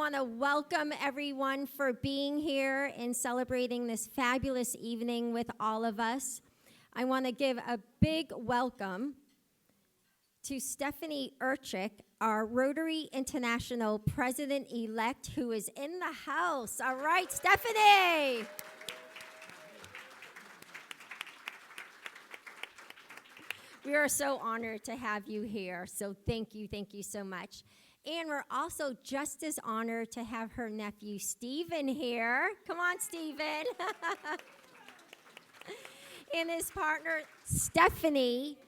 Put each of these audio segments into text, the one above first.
want to welcome everyone for being here and celebrating this fabulous evening with all of us. I want to give a big welcome to Stephanie Urchick, our Rotary International President-elect, who is in the house. All right, Stephanie. We are so honored to have you here, so thank you so much. And we're also just as honored to have her nephew, Steven, here. Come on, Steven. And his partner, Stephanie.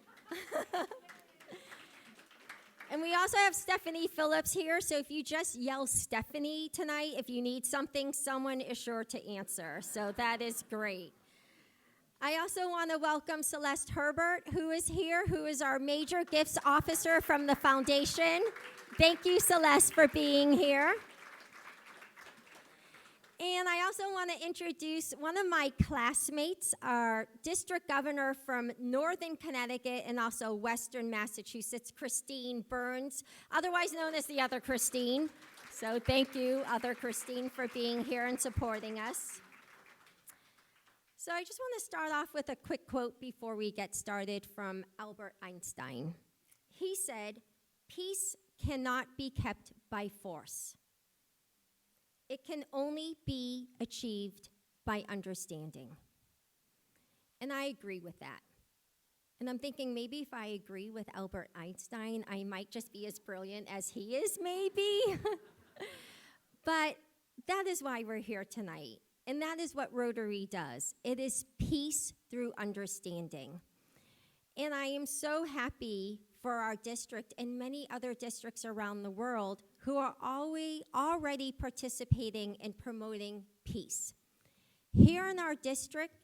And we also have Stephanie Phillips here, so if you just yell Stephanie tonight, if you need something, someone is sure to answer. So that is great. I also want to welcome Celeste Herbert, who is here, who is our Major Gifts Officer from the Foundation. Thank you, Celeste, for being here. And I also want to introduce one of my classmates, our district governor from Northern Connecticut and also Western Massachusetts, Christine Burns, otherwise known as the other Christine. So thank you, other Christine, for being here and supporting us. So I just want to start off with a quick quote before we get started from Albert Einstein. He said, "Peace cannot be kept by force. It can only be achieved by understanding." And I agree with that. And I'm thinking maybe if I agree with Albert Einstein, I might just be as brilliant as he is, maybe. But that is why we're here tonight. And that is what Rotary does. It is peace through understanding. And I am so happy for our district and many other districts around the world who are already participating in promoting peace. Here in our district,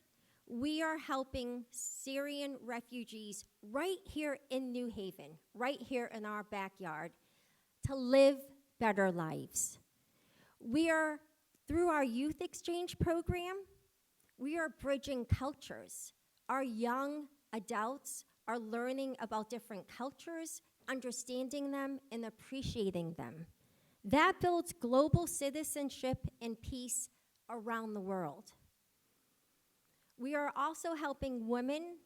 we are helping Syrian refugees right here in New Haven, right here in our backyard, to live better lives. Through our youth exchange program, we are bridging cultures. Our young adults are learning about different cultures, understanding them, and appreciating them. That builds global citizenship and peace around the world. We are also helping women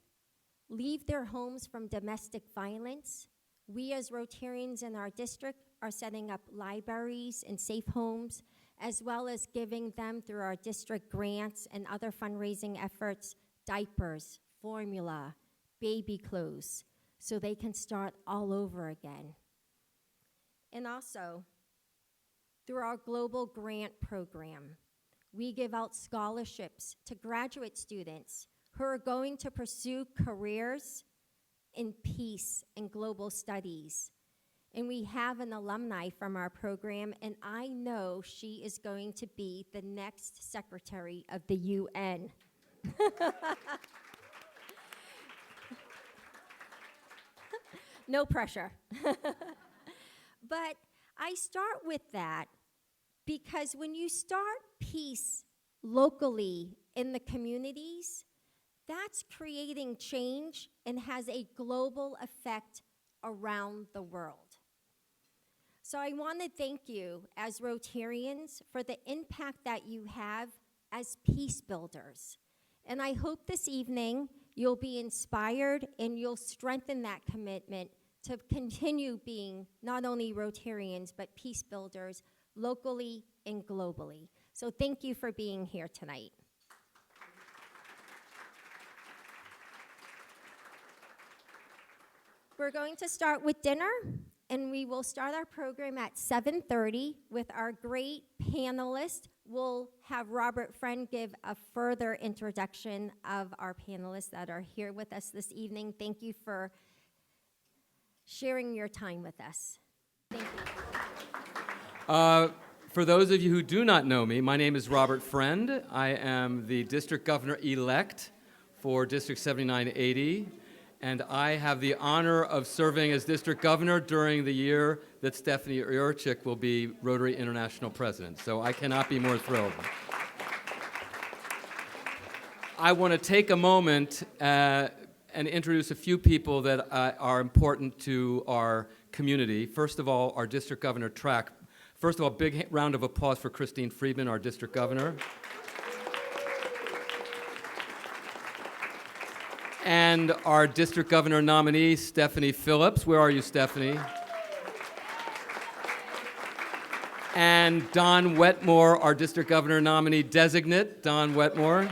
leave their homes from domestic violence. We as Rotarians in our district are setting up libraries and safe homes, as well as giving them through our district grants and other fundraising efforts, diapers, formula, baby clothes, so they can start all over again. And also, through our global grant program, we give out scholarships to graduate students who are going to pursue careers in peace and global studies. And we have an alumni from our program, and I know she is going to be the next Secretary of the UN. No pressure. But I start with that because when you start peace locally in the communities, that's creating change and has a global effect around the world. So I want to thank you as Rotarians for the impact that you have as peace builders. And I hope this evening you'll be inspired and you'll strengthen that commitment to continue being not only Rotarians, but peace builders locally and globally. So thank you for being here tonight. We're going to start with dinner, and we will start our program at 7:30 with our great panelists. We'll have Robert Friend give a further introduction of our panelists that are here with us this evening. Thank you for sharing your time with us. Thank you. For those of you who do not know me, my name is Robert Friend. I am the District Governor-elect for District 7980, and I have the honor of serving as District Governor during the year that Stephanie Urchick will be Rotary International President. So I cannot be more thrilled. I want to take a moment and introduce a few people that are important to our community. First of all, our District Governor track First of all, big round of applause for Christine Friedman, our district governor. And our district governor nominee, Stephanie Phillips. Where are you, Stephanie? And Don Wetmore, our district governor nominee designate. Don Wetmore.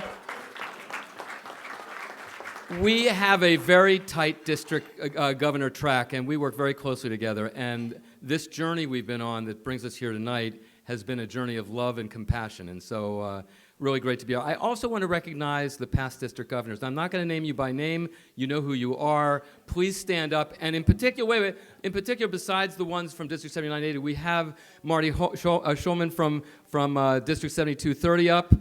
We have a very tight district governor track, and we work very closely together. And this journey we've been on that brings us here tonight has been a journey of love and compassion. And so really great to be here. I also want to recognize the past district governors. I'm not going to name you by name. You know who you are. Please stand up. And in particular, besides the ones from District 7980, we have Marty Schulman from District 7230 up.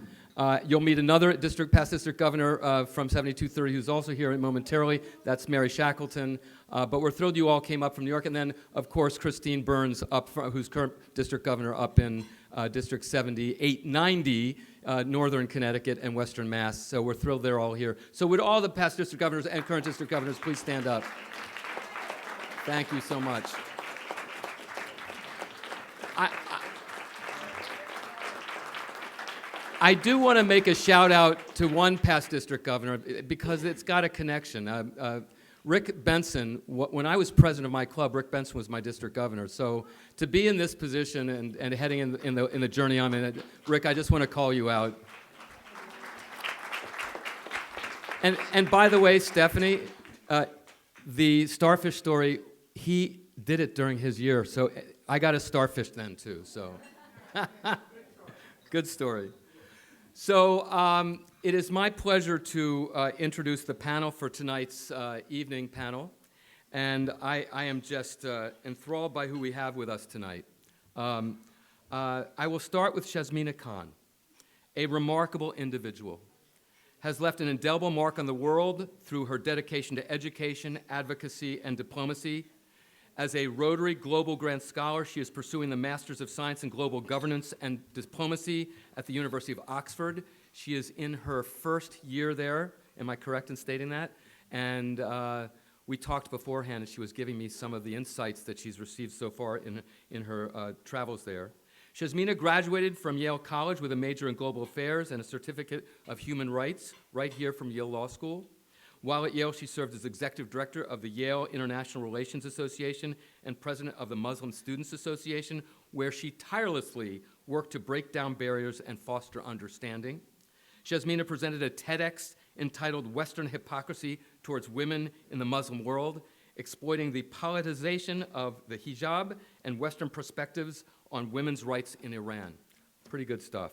You'll meet another past district governor from 7230 who's also here momentarily. That's Mary Shackleton. But we're thrilled you all came up from New York. And then, of course, Christine Burns, who's current district governor up in District 7890, Northern Connecticut and Western Mass. So we're thrilled they're all here. So would all the past district governors and current district governors please stand up? Thank you so much. I do want to make a shout out to one past district governor because it's got a connection. Rick Benson, when I was president of my club, Rick Benson was my district governor. So to be in this position and heading in the journey I'm in, Rick, I just want to call you out. And by the way, Stephanie, the starfish story, he did it during his year. So I got a starfish then too. So good story. So it is my pleasure to introduce the panel for tonight's evening panel. And I am just enthralled by who we have with us tonight. I will start with Shazmina Khan, a remarkable individual. Has left an indelible mark on the world through her dedication to education, advocacy, and diplomacy. As a Rotary Global Grant Scholar, she is pursuing the Masters of Science in Global Governance and Diplomacy at the University of Oxford. She is in her first year there. Am I correct in stating that? And we talked beforehand, and she was giving me some of the insights that she's received so far in her travels there. Shazmina graduated from Yale College with a major in global affairs and a certificate of human rights right here from Yale Law School. While at Yale, she served as executive director of the Yale International Relations Association and president of the Muslim Students Association, where she tirelessly worked to break down barriers and foster understanding. Shazmina presented a TEDx entitled Western Hypocrisy Towards Women in the Muslim World, exploiting the politicization of the hijab and Western perspectives on women's rights in Iran. Pretty good stuff.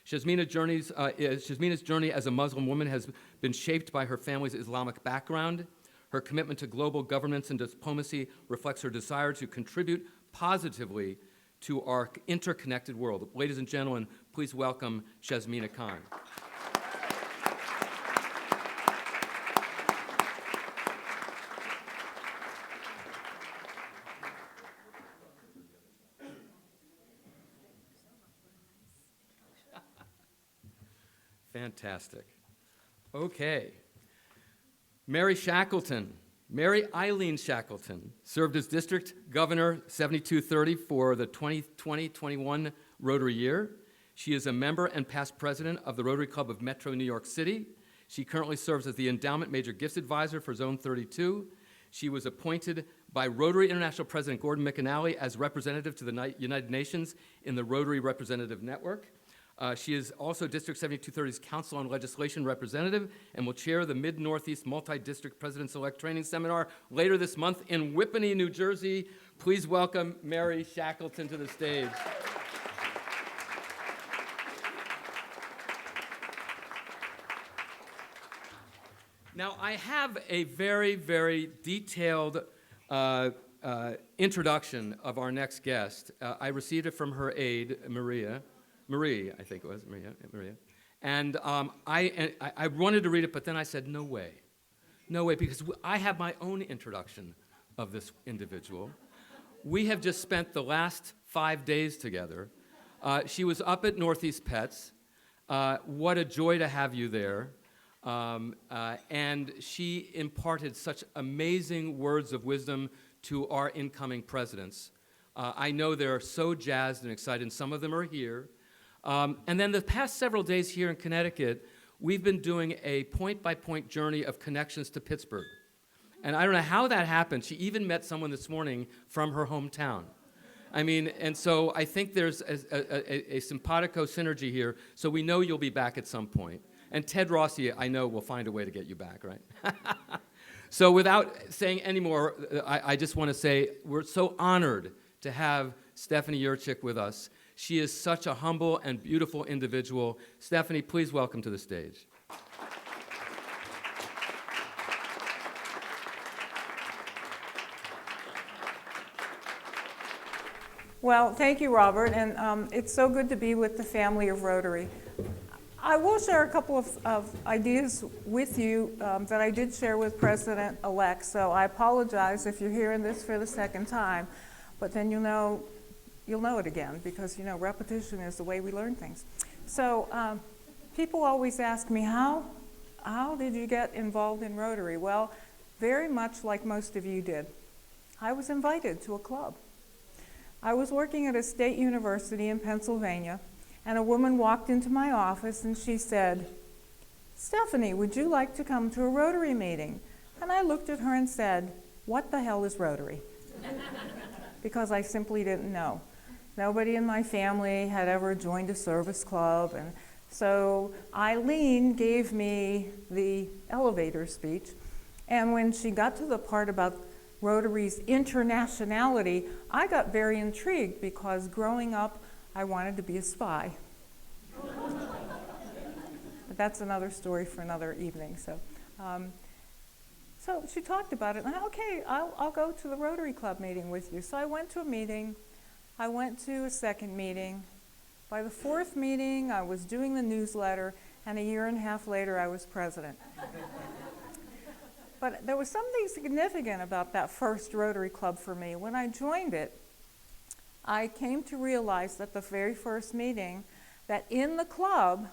Shazmina's journey as a Muslim woman has been shaped by her family's Islamic background. Her commitment to global governance and diplomacy reflects her desire to contribute positively to our interconnected world. Ladies and gentlemen, please welcome Shazmina Khan. Fantastic. Okay. Mary Shackleton, Mary Eileen Shackleton, served as district governor 7230 for the 2020-21 Rotary year. She is a member and past president of the Rotary Club of Metro New York City. She currently serves as the Endowment Major Gifts Advisor for Zone 32. She was appointed by Rotary International President Gordon McAnally as representative to the United Nations in the Rotary Representative Network. She is also District 7230's Council on Legislation representative and will chair the Mid-Northeast Multi-District President-Select Training Seminar later this month in Whippany, New Jersey. Please welcome Mary Shackleton to the stage. Now, I have a very, very detailed introduction of our next guest. I received it from her aide, Marie, I think it was, Maria. And I wanted to read it, but then I said, no way, because I have my own introduction of this individual. We have just spent the last 5 days together. She was up at Northeast Pets. What a joy to have you there. And she imparted such amazing words of wisdom to our incoming presidents. I know they're so jazzed and excited, and some of them are here. And then the past several days here in Connecticut, we've been doing a point-by-point journey of connections to Pittsburgh. And I don't know how that happened. She even met someone this morning from her hometown. I mean, and so I think there's a simpatico synergy here, so we know you'll be back at some point. And Ted Rossi, I know, will find a way to get you back, right? So without saying any more, I just want to say we're so honored to have Stephanie Urchick with us. She is such a humble and beautiful individual. Stephanie, please welcome to the stage. Well, thank you, Robert, and it's so good to be with the family of Rotary. I will share a couple of ideas with you that I did share with President-elect, so I apologize if you're hearing this for the second time, but then you'll know it again, because repetition is the way we learn things. So people always ask me, how did you get involved in Rotary? Well, very much like most of you did. I was invited to a club. I was working at a state university in Pennsylvania, and a woman walked into my office and she said, "Stephanie, would you like to come to a Rotary meeting?" And I looked at her and said, "What the hell is Rotary?" Because I simply didn't know. Nobody in my family had ever joined a service club, and so Eileen gave me the elevator speech, and when she got to the part about Rotary's internationality, I got very intrigued because growing up, I wanted to be a spy. But that's another story for another evening. So she talked about it, and okay, I'll go to the Rotary Club meeting with you. So I went to a meeting. I went to a second meeting. By the fourth meeting, I was doing the newsletter, and a year and a half later, I was president. But there was something significant about that first Rotary Club for me. When I joined it, I came to realize at the very first meeting that in the club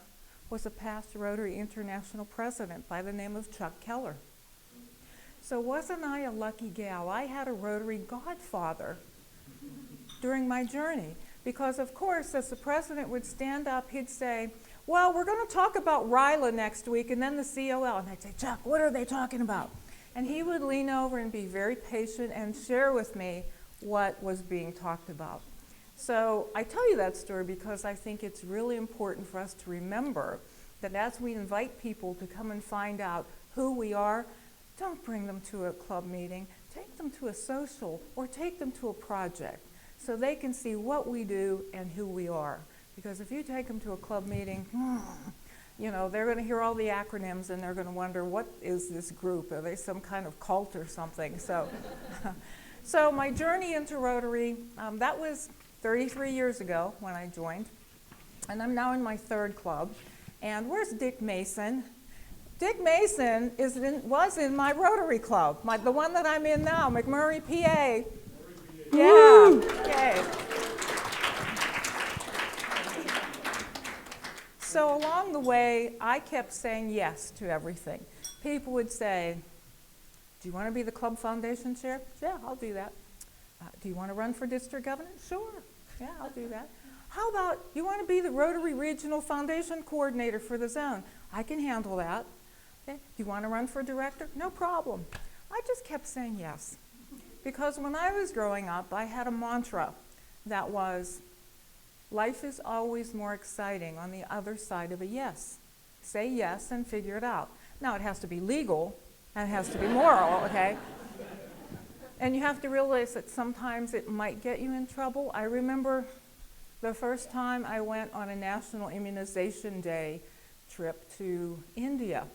was a past Rotary International president by the name of Chuck Keller. So wasn't I a lucky gal? I had a Rotary godfather during my journey. Because of course, as the president would stand up, he'd say, "Well, we're going to talk about RILA next week, and then the COL." And I'd say, "Chuck, what are they talking about?" And he would lean over and be very patient and share with me what was being talked about. So I tell you that story because I think it's really important for us to remember that as we invite people to come and find out who we are, don't bring them to a club meeting. Take them to a social or take them to a project so they can see what we do and who we are. Because if you take them to a club meeting, they're going to hear all the acronyms and they're going to wonder, what is this group? Are they some kind of cult or something? So my journey into Rotary, that was 33 years ago when I joined. And I'm now in my third club. And where's Dick Mason? Dick Mason was in my Rotary Club, the one that I'm in now, McMurray, PA. Yeah, yay. So along the way, I kept saying yes to everything. People would say, "Do you want to be the club foundation chair?" "Yeah, I'll do that." "Do you want to run for district governor?" "Sure, yeah, I'll do that." "How about you want to be the Rotary Regional Foundation coordinator for the zone?" "I can handle that." "Okay. Do you want to run for director?" "No problem." I just kept saying yes. Because when I was growing up, I had a mantra that was, life is always more exciting on the other side of a yes. Say yes and figure it out. Now, it has to be legal, and it has to be moral, okay? And you have to realize that sometimes it might get you in trouble. I remember the first time I went on a National Immunization Day trip to India.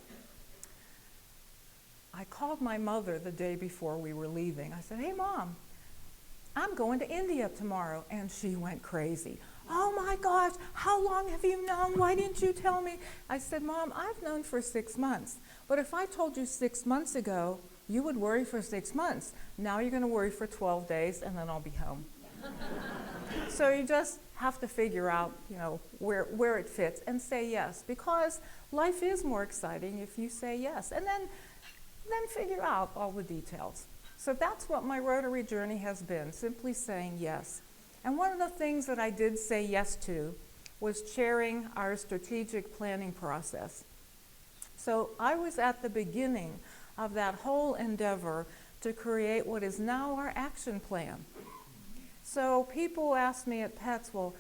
I called my mother the day before we were leaving. I said, "Hey, Mom, I'm going to India tomorrow." And she went crazy. "Oh my gosh, how long have you known? Why didn't you tell me?" I said, "Mom, I've known for 6 months. But if I told you 6 months ago, you would worry for 6 months. Now you're going to worry for 12 days, and then I'll be home." So you just have to figure out, where it fits and say yes. Because life is more exciting if you say yes. And then figure out all the details. So that's what my Rotary journey has been, simply saying yes. And one of the things that I did say yes to was chairing our strategic planning process. So I was at the beginning of that whole endeavor to create what is now our action plan. So people ask me at PETS, well,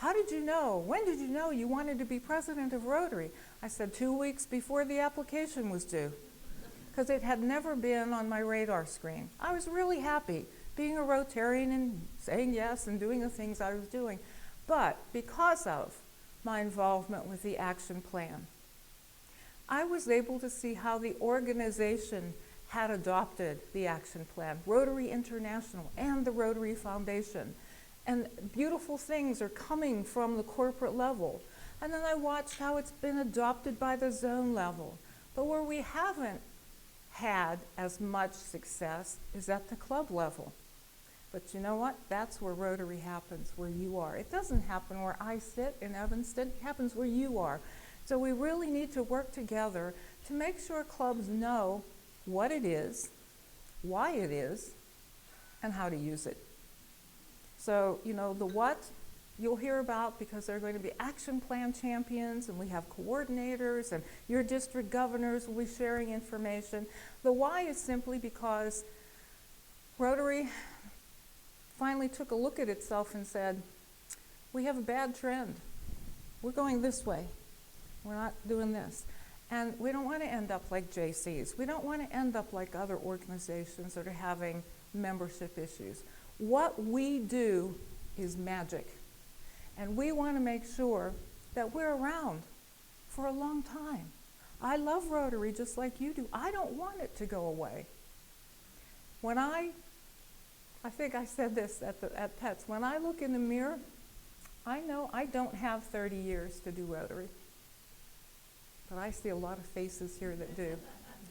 how did you know? When did you know you wanted to be president of Rotary? I said 2 weeks before the application was due, because it had never been on my radar screen. I was really happy being a Rotarian and saying yes and doing the things I was doing. But because of my involvement with the action plan, I was able to see how the organization had adopted the action plan, Rotary International and the Rotary Foundation. And beautiful things are coming from the corporate level. And then I watched how it's been adopted by the zone level. But where we haven't had as much success is at the club level. But you know what? That's where Rotary happens, where you are. It doesn't happen where I sit in Evanston. It happens where you are. So we really need to work together to make sure clubs know what it is, why it is, and how to use it. So, you know, the what you'll hear about, because there are going to be action plan champions, and we have coordinators, and your district governors will be sharing information. The why is simply because Rotary finally took a look at itself and said, we have a bad trend. We're going this way. We're not doing this. And we don't want to end up like JCs. We don't want to end up like other organizations that are having membership issues. What we do is magic. And we want to make sure that we're around for a long time. I love Rotary just like you do. I don't want it to go away. When I think I said this at PETS, when I look in the mirror, I know I don't have 30 years to do Rotary. But I see a lot of faces here that do.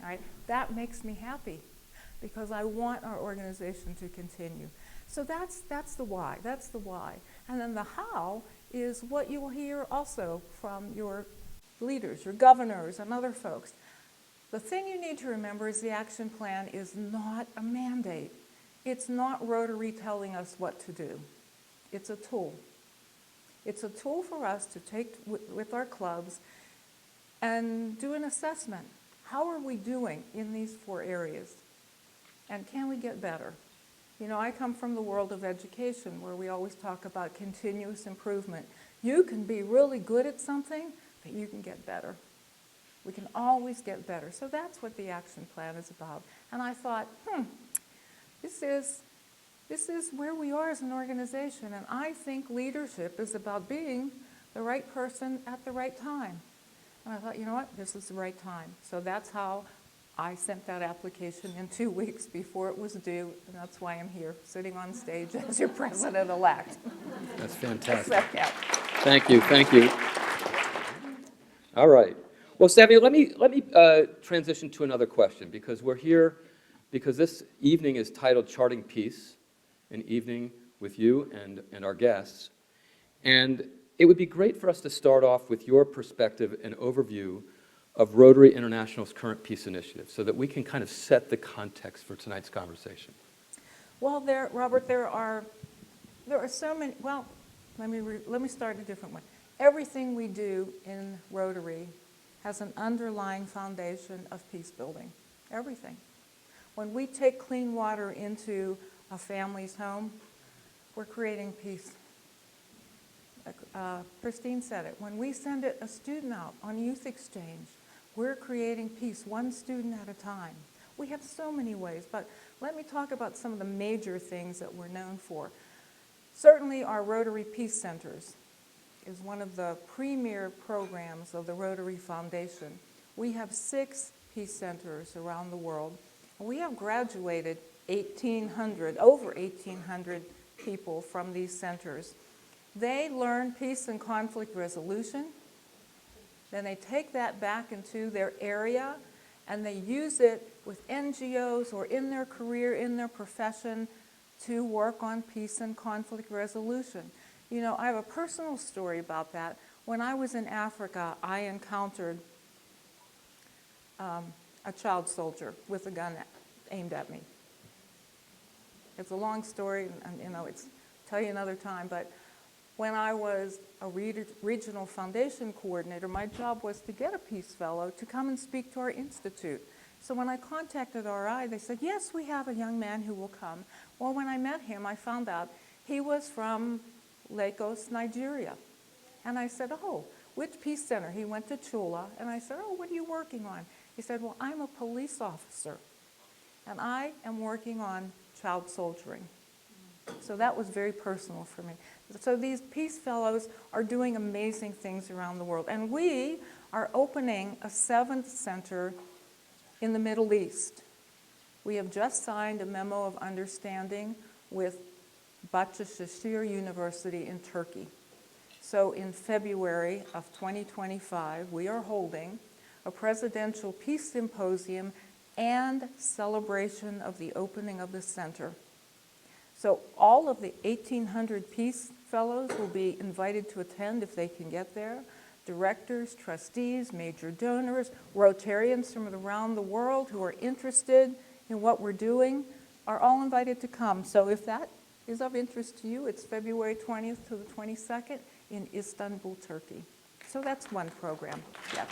All right? That makes me happy, because I want our organization to continue. So that's the why. That's the why. And then the how is what you will hear also from your leaders, your governors, and other folks. The thing you need to remember is the action plan is not a mandate. It's not Rotary telling us what to do. It's a tool. It's a tool for us to take with our clubs and do an assessment. How are we doing in these 4 areas? And can we get better? You know, I come from the world of education, where we always talk about continuous improvement. You can be really good at something, but you can get better. We can always get better. So that's what the action plan is about. And I thought, this is where we are as an organization. And I think leadership is about being the right person at the right time. And I thought, you know what, this is the right time. So that's how I sent that application in 2 weeks before it was due, and that's why I'm here, sitting on stage as your president-elect. That's fantastic. Yeah. Thank you, thank you. All right. Well, Samuel, let me transition to another question, because we're here because this evening is titled Charting Peace, an evening with you and our guests. And it would be great for us to start off with your perspective and overview of Rotary International's current peace initiative, so that we can kind of set the context for tonight's conversation. Well, Robert, there are so many. Well, let me start a different way. Everything we do in Rotary has an underlying foundation of peace building. Everything. When we take clean water into a family's home, we're creating peace. Christine said it. When we send a student out on youth exchange, we're creating peace, one student at a time. We have so many ways, but let me talk about some of the major things that we're known for. Certainly our Rotary Peace Centers is one of the premier programs of the Rotary Foundation. We have 6 peace centers around the world, and we have graduated over 1,800 people from these centers. They learn peace and conflict resolution. Then they take that back into their area, and they use it with NGOs or in their career, in their profession, to work on peace and conflict resolution. You know, I have a personal story about that. When I was in Africa, I encountered a child soldier with a gun aimed at me. It's a long story, and it's tell you another time, but when I was a regional foundation coordinator, my job was to get a Peace Fellow to come and speak to our institute. So when I contacted RI, they said, yes, we have a young man who will come. Well, when I met him, I found out he was from Lagos, Nigeria. And I said, oh, which Peace Center? He went to Chula. And I said, oh, what are you working on? He said, well, I'm a police officer, and I am working on child soldiering. So that was very personal for me. So these Peace Fellows are doing amazing things around the world. And we are opening a 7th center in the Middle East. We have just signed a memo of understanding with Bahçeşehir University in Turkey. So in February of 2025, we are holding a presidential peace symposium and celebration of the opening of the center. So all of the 1,800 Peace Fellows will be invited to attend if they can get there. Directors, trustees, major donors, Rotarians from around the world who are interested in what we're doing are all invited to come. So if that is of interest to you, it's February 20th to the 22nd in Istanbul, Turkey. So that's one program. Yes.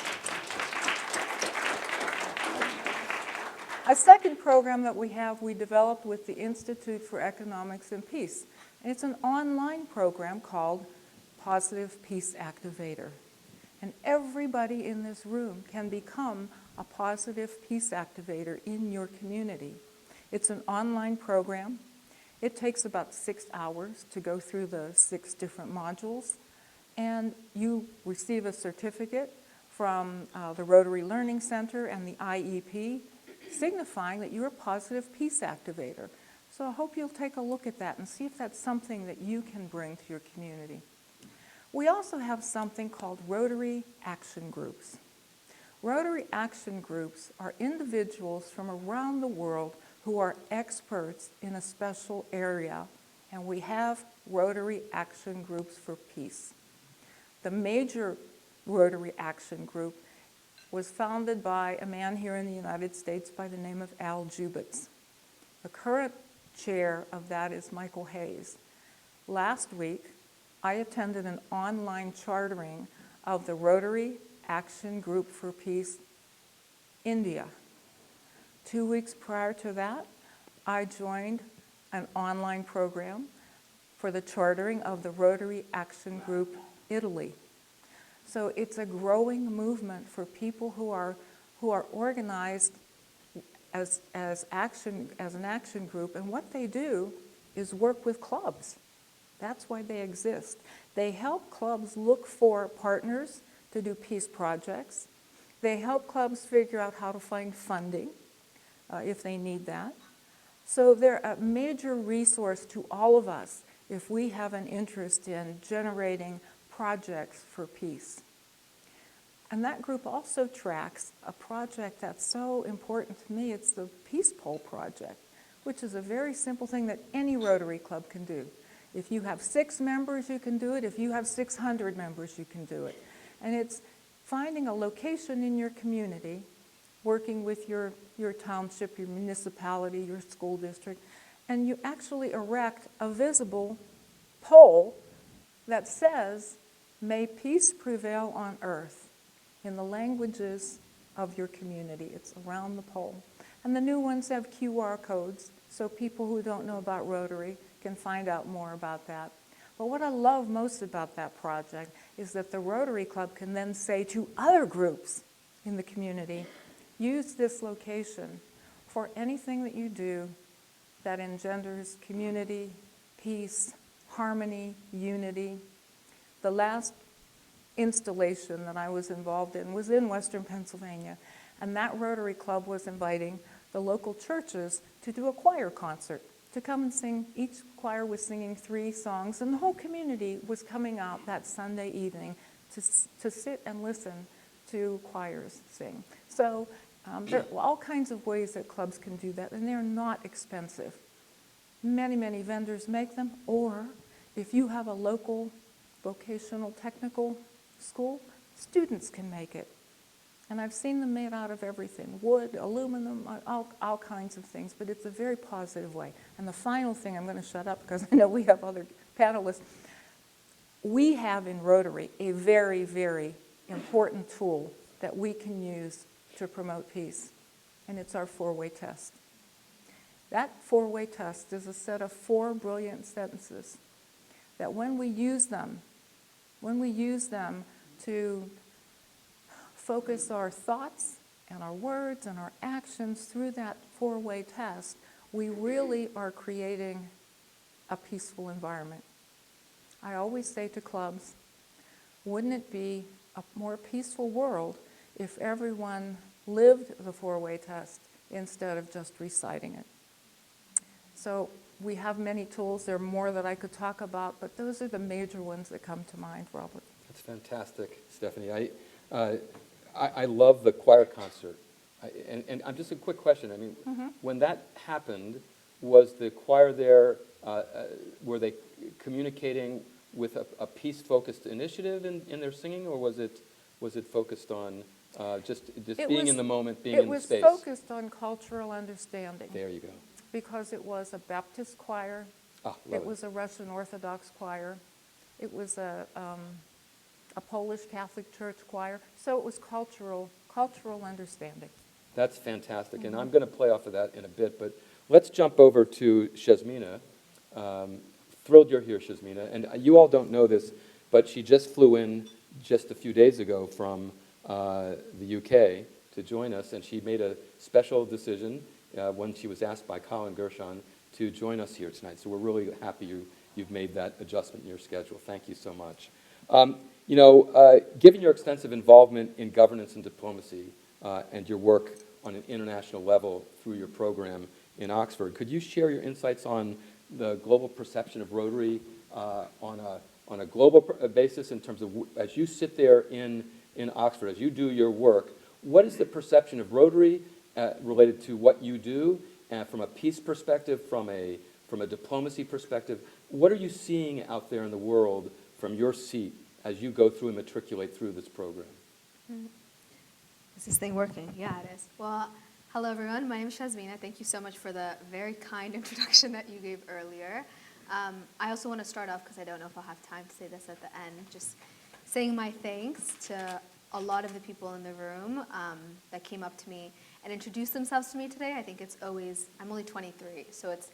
A second program that we developed with the Institute for Economics and Peace. And it's an online program called Positive Peace Activator. And everybody in this room can become a positive peace activator in your community. It's an online program. It takes about 6 hours to go through the 6 different modules. And you receive a certificate from the Rotary Learning Center and the IEP, signifying that you're a positive peace activator. So I hope you'll take a look at that and see if that's something that you can bring to your community. We also have something called Rotary Action Groups. Rotary Action Groups are individuals from around the world who are experts in a special area, and we have Rotary Action Groups for Peace. The major Rotary Action Group was founded by a man here in the United States by the name of Al Jubitz. The current chair of that is Michael Hayes. Last week, I attended an online chartering of the Rotary Action Group for Peace, India. 2 weeks prior to that, I joined an online program for the chartering of the Rotary Action Group, Italy. So it's a growing movement for people who are organized as an action group, and what they do is work with clubs. That's why they exist. They help clubs look for partners to do peace projects. They help clubs figure out how to find funding if they need that. So they're a major resource to all of us if we have an interest in generating projects for peace. And that group also tracks a project that's so important to me. It's the Peace Pole Project, which is a very simple thing that any Rotary Club can do. If you have 6 members, you can do it. If you have 600 members, you can do it. And it's finding a location in your community, working with your township, your municipality, your school district, and you actually erect a visible pole that says, "May peace prevail on earth," in the languages of your community. It's around the pole. And the new ones have QR codes, so people who don't know about Rotary can find out more about that. But what I love most about that project is that the Rotary Club can then say to other groups in the community, use this location for anything that you do that engenders community, peace, harmony, unity. The last installation that I was involved in was in Western Pennsylvania, and that Rotary Club was inviting the local churches to do a choir concert, to come and sing. Each choir was singing 3 songs, and the whole community was coming out that Sunday evening to sit and listen to choirs sing. So there are all kinds of ways that clubs can do that, and they're not expensive. Many, many vendors make them, or if you have a local vocational technical school, students can make it. And I've seen them made out of everything, wood, aluminum, all kinds of things, but it's a very positive way. And the final thing, I'm going to shut up because I know we have other panelists. We have in Rotary a very, very important tool that we can use to promote peace, and it's our four-way test. That four-way test is a set of 4 brilliant sentences that when we use them to focus our thoughts and our words and our actions through that four-way test, we really are creating a peaceful environment. I always say to clubs, wouldn't it be a more peaceful world if everyone lived the four-way test instead of just reciting it? So we have many tools. There are more that I could talk about, but those are the major ones that come to mind, Robert. That's fantastic, Stephanie. I love the choir concert. And I'm just a quick question. I mean, when that happened, was the choir there, were they communicating with a peace-focused initiative in their singing, or was it focused on just being in the moment, being in the space? It was focused on cultural understanding. There you go. Because it was a Baptist choir, it was a Russian Orthodox choir, it was a Polish Catholic Church choir, so it was cultural understanding. That's fantastic, and I'm going to play off of that in a bit, but let's jump over to Shazmina. Thrilled you're here, Shazmina, and you all don't know this, but she just flew in just a few days ago from the UK to join us, and she made a special decision when she was asked by Colin Gershon to join us here tonight. So we're really happy you've made that adjustment in your schedule. Thank you so much. Given your extensive involvement in governance and diplomacy and your work on an international level through your program in Oxford, could you share your insights on the global perception of Rotary on a global basis in terms of, as you sit there in Oxford, as you do your work, what is the perception of Rotary related to what you do, and from a peace perspective, from a diplomacy perspective? What are you seeing out there in the world from your seat as you go through and matriculate through this program? Is this thing working? Yeah, it is. Well, hello everyone. My name is Shazmina. Thank you so much for the very kind introduction that you gave earlier. I also want to start off, because I don't know if I'll have time to say this at the end, just saying my thanks to a lot of the people in the room that came up to me and introduced themselves to me today. I think it's always, I'm only 23, so it's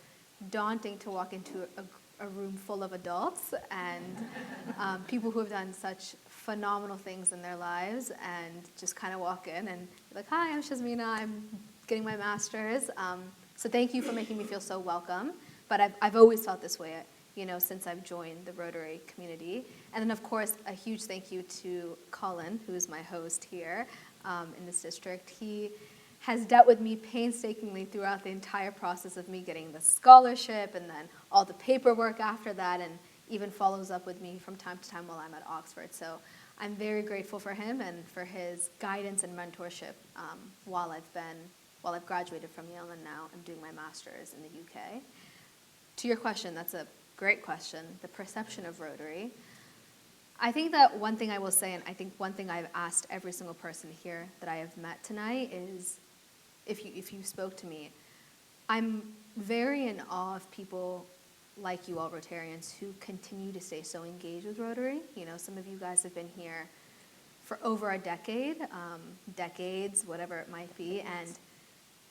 daunting to walk into a room full of adults and people who have done such phenomenal things in their lives, and just kind of walk in and be like, hi, I'm Shazmina, I'm getting my master's. So thank you for making me feel so welcome. But I've always felt this way, since I've joined the Rotary community. And then, of course, a huge thank you to Colin, who is my host here in this district. He has dealt with me painstakingly throughout the entire process of me getting the scholarship and then all the paperwork after that, and even follows up with me from time to time while I'm at Oxford. So I'm very grateful for him and for his guidance and mentorship while I've graduated from Yale, and now I'm doing my master's in the UK. To your question, that's a great question, the perception of Rotary. I think that one thing I will say, and I think one thing I've asked every single person here that I have met tonight is, if you spoke to me, I'm very in awe of people like you all Rotarians who continue to stay so engaged with Rotary. Some of you guys have been here for over a decade, decades, whatever it might be. And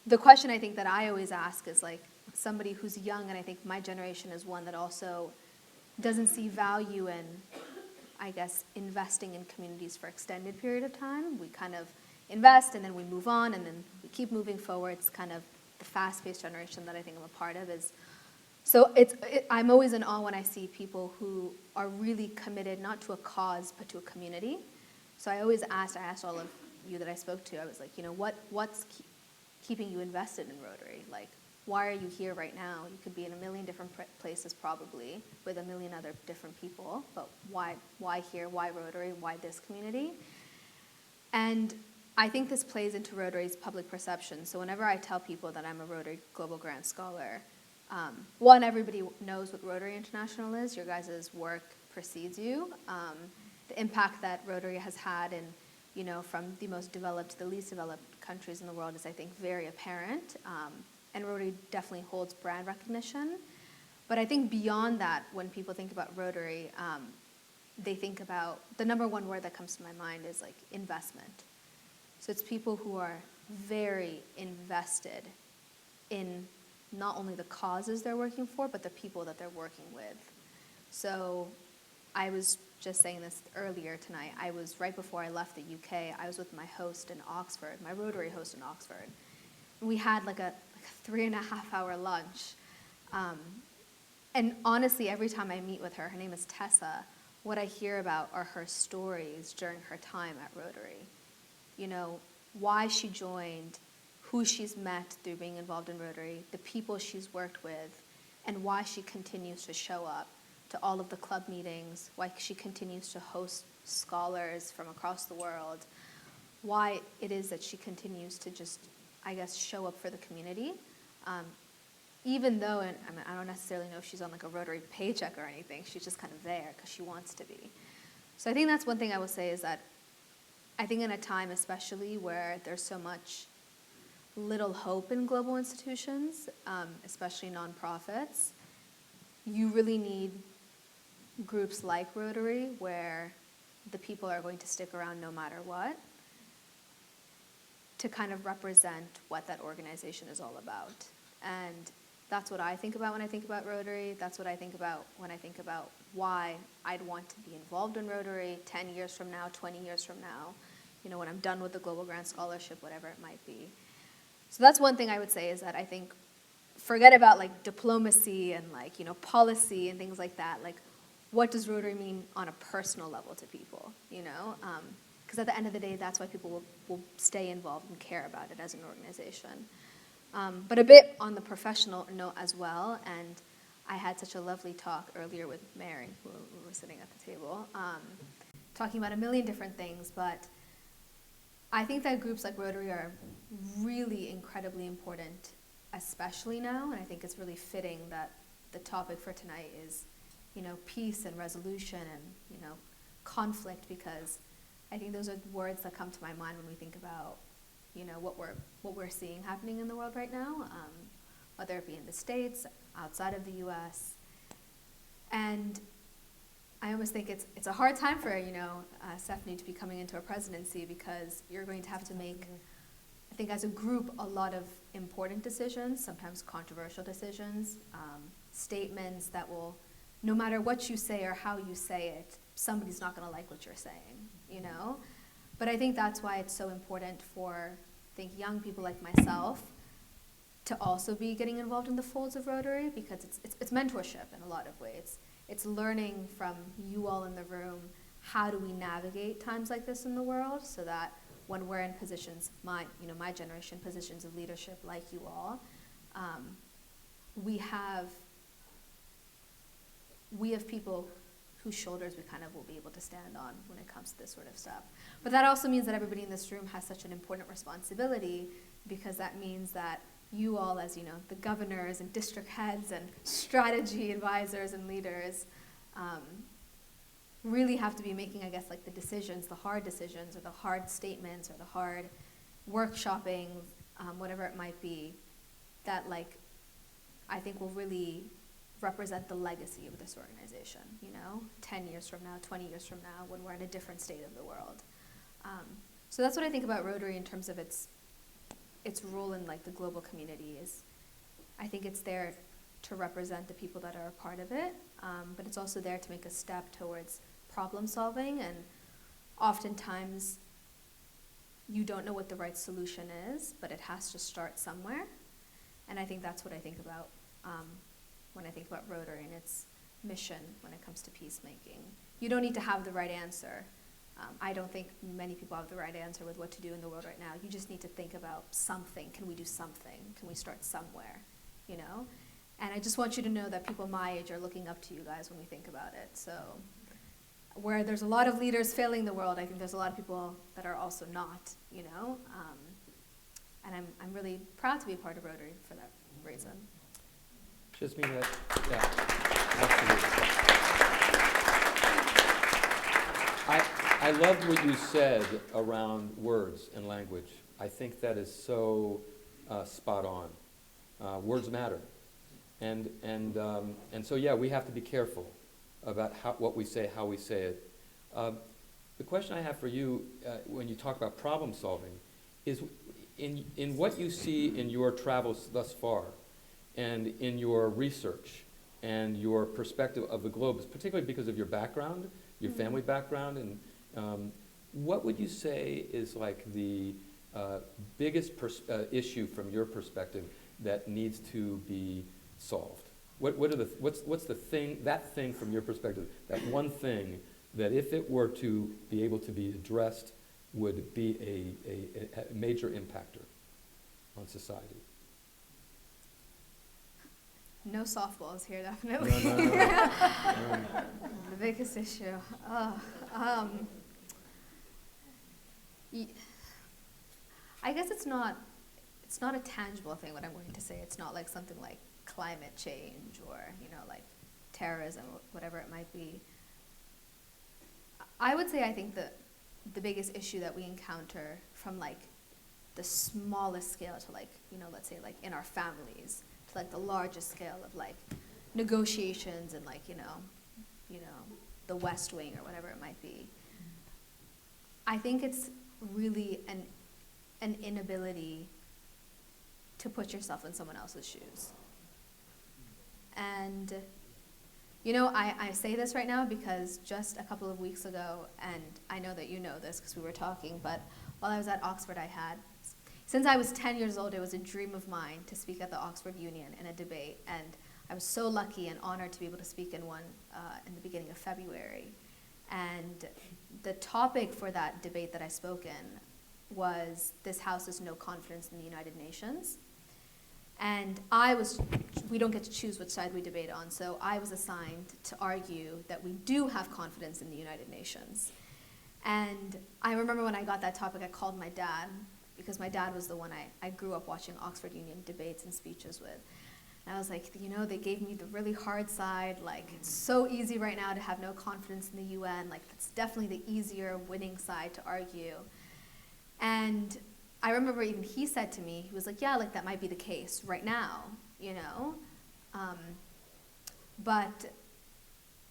the question I think that I always ask is, like, somebody who's young, and I think my generation is one that also doesn't see value in, I guess, investing in communities for extended period of time. We kind of invest and then we move on and then we keep moving forward. It's kind of the fast-paced generation that I think I'm a part of. So I'm always in awe when I see people who are really committed not to a cause but to a community. So I asked all of you that I spoke to, I was like, what's keeping you invested in Rotary? Like, why are you here right now? You could be in a million different places probably with a million other different people, but why here? Why Rotary? Why this community? And I think this plays into Rotary's public perception. So whenever I tell people that I'm a Rotary Global Grant Scholar, one, everybody knows what Rotary International is. Your guys' work precedes you. The impact that Rotary has had in, from the most developed to the least developed countries in the world is, I think, very apparent. And Rotary definitely holds brand recognition. But I think beyond that, when people think about Rotary, they think about, the number one word that comes to my mind is like investment. So it's people who are very invested in not only the causes they're working for, but the people that they're working with. So I was just saying this earlier tonight. I was, right before I left the UK, I was with my host in Oxford, my Rotary host in Oxford. We had like a 3.5-hour lunch. And honestly, every time I meet with her, her name is Tessa, what I hear about are her stories during her time at Rotary. Why she joined, who she's met through being involved in Rotary, the people she's worked with, and why she continues to show up to all of the club meetings, why she continues to host scholars from across the world, why it is that she continues to just, I guess, show up for the community. Even though, and I don't necessarily know if she's on like a Rotary paycheck or anything, she's just kind of there because she wants to be. So I think that's one thing I will say is that I think in a time especially where there's so much little hope in global institutions, especially nonprofits, you really need groups like Rotary where the people are going to stick around no matter what to kind of represent what that organization is all about. And that's what I think about when I think about Rotary. That's what I think about when I think about why I'd want to be involved in Rotary 10 years from now, 20 years from now, when I'm done with the Global Grant Scholarship, whatever it might be. So that's one thing I would say is that I think, forget about like diplomacy and like, policy and things like that. Like, what does Rotary mean on a personal level to people, Because at the end of the day, that's why people will stay involved and care about it as an organization. But a bit on the professional note as well, and I had such a lovely talk earlier with Mary, who was sitting at the table, talking about a million different things, but I think that groups like Rotary are really incredibly important, especially now, and I think it's really fitting that the topic for tonight is, peace and resolution and, conflict, because I think those are words that come to my mind when we think about, what we're seeing happening in the world right now, whether it be in the States, outside of the U.S. And I almost think it's a hard time for, Stephanie to be coming into a presidency because you're going to have to make, I think as a group, a lot of important decisions, sometimes controversial decisions, statements that will, no matter what you say or how you say it, somebody's not going to like what you're saying, But I think that's why it's so important for, I think, young people like myself to also be getting involved in the folds of Rotary, because it's mentorship in a lot of ways. It's learning from you all in the room, how do we navigate times like this in the world so that when we're in positions, my generation, positions of leadership like you all, we have people whose shoulders we kind of will be able to stand on when it comes to this sort of stuff. But that also means that everybody in this room has such an important responsibility, because that means that you all, as the governors and district heads and strategy advisors and leaders, really have to be making, I guess, like the decisions, the hard decisions, or the hard statements, or the hard workshopping, whatever it might be, that I think will really represent the legacy of this organization, 10 years from now, 20 years from now, when we're in a different state of the world. So that's what I think about Rotary in terms of its role in the global community. Is I think it's there to represent the people that are a part of it, but it's also there to make a step towards problem solving, and oftentimes you don't know what the right solution is, but it has to start somewhere. And I think that's what I think about when I think about Rotary and its mission when it comes to peacemaking. You don't need to have the right answer. I don't think many people have the right answer with what to do in the world right now. You just need to think about something. Can we do something? Can we start somewhere? And I just want you to know that people my age are looking up to you guys when we think about it. So where there's a lot of leaders failing the world, I think there's a lot of people that are also not, and I'm really proud to be a part of Rotary for that reason. Just mean that, yeah, absolutely. I loved what you said around words and language. I think that is so spot on. Words matter. And so, yeah, we have to be careful about what we say, how we say it. The question I have for you, when you talk about problem solving, is in what you see in your travels thus far, and in your research, and your perspective of the globe, particularly because of your background, your family background, and what would you say is like the biggest issue from your perspective that needs to be solved? What's the thing, that thing from your perspective, that one thing that if it were to be able to be addressed would be a major impactor on society? No softballs here, definitely. No. The biggest issue. I guess it's not a tangible thing, what I'm going to say. It's not like something like climate change or, like terrorism, whatever it might be. I would say I think the biggest issue that we encounter from like the smallest scale to like, let's say like in our families, to like the largest scale of like negotiations and like, the West Wing or whatever it might be. I think it's really an inability to put yourself in someone else's shoes. And, I say this right now because just a couple of weeks ago, and I know that you know this because we were talking, but while I was at Oxford, since I was 10 years old, it was a dream of mine to speak at the Oxford Union in a debate, and I was so lucky and honored to be able to speak in one in the beginning of February. And the topic for that debate that I spoke in was "This House has no confidence in the United Nations." And we don't get to choose which side we debate on, so I was assigned to argue that we do have confidence in the United Nations. And I remember when I got that topic, I called my dad, because my dad was the one I grew up watching Oxford Union debates and speeches with. And I was like, they gave me the really hard side, like, it's so easy right now to have no confidence in the UN, like, it's definitely the easier winning side to argue. And I remember even he said to me, he was like, yeah, like that might be the case right now, but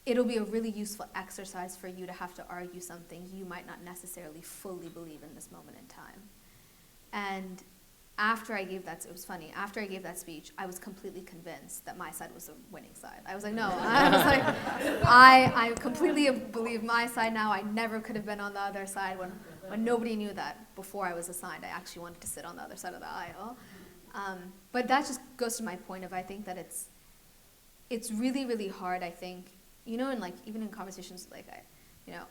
it'll be a really useful exercise for you to have to argue something you might not necessarily fully believe in this moment in time. And after I gave that, it was funny, after I gave that speech, I was completely convinced that my side was the winning side. I was like, no, I was like, I completely believe my side now. I never could have been on the other side when nobody knew that before I was assigned. I actually wanted to sit on the other side of the aisle. But that just goes to my point of, I think that it's really, really hard, I think, and like even in conversations, like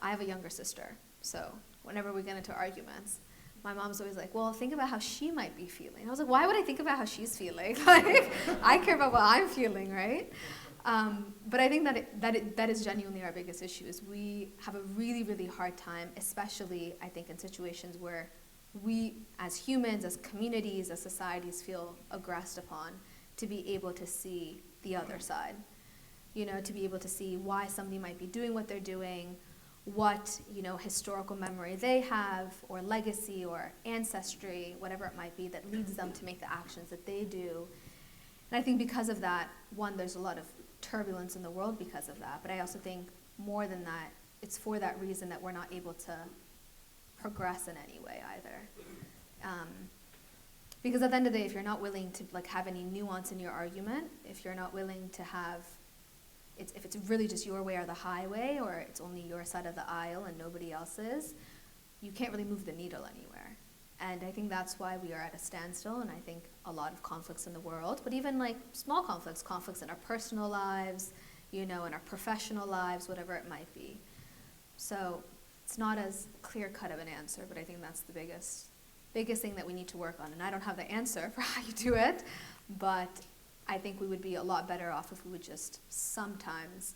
I have a younger sister, so whenever we get into arguments, my mom's always like, well, think about how she might be feeling. I was like, why would I think about how she's feeling? Like, I care about what I'm feeling, right? But I think that is genuinely our biggest issue, is we have a really, really hard time, especially, I think, in situations where we, as humans, as communities, as societies, feel aggressed upon, to be able to see the other side. To be able to see why somebody might be doing what they're doing, what, historical memory they have, or legacy, or ancestry, whatever it might be, that leads them to make the actions that they do. And I think because of that, one, there's a lot of turbulence in the world because of that, but I also think more than that, it's for that reason that we're not able to progress in any way either. Because at the end of the day, if you're not willing to like have any nuance in your argument, if you're not willing to have, if it's really just your way or the highway, or it's only your side of the aisle and nobody else's, you can't really move the needle anywhere. And I think that's why we are at a standstill, and I think a lot of conflicts in the world, but even like small conflicts in our personal lives, in our professional lives, whatever it might be. So it's not as clear-cut of an answer, but I think that's the biggest thing that we need to work on. And I don't have the answer for how you do it, but I think we would be a lot better off if we would just sometimes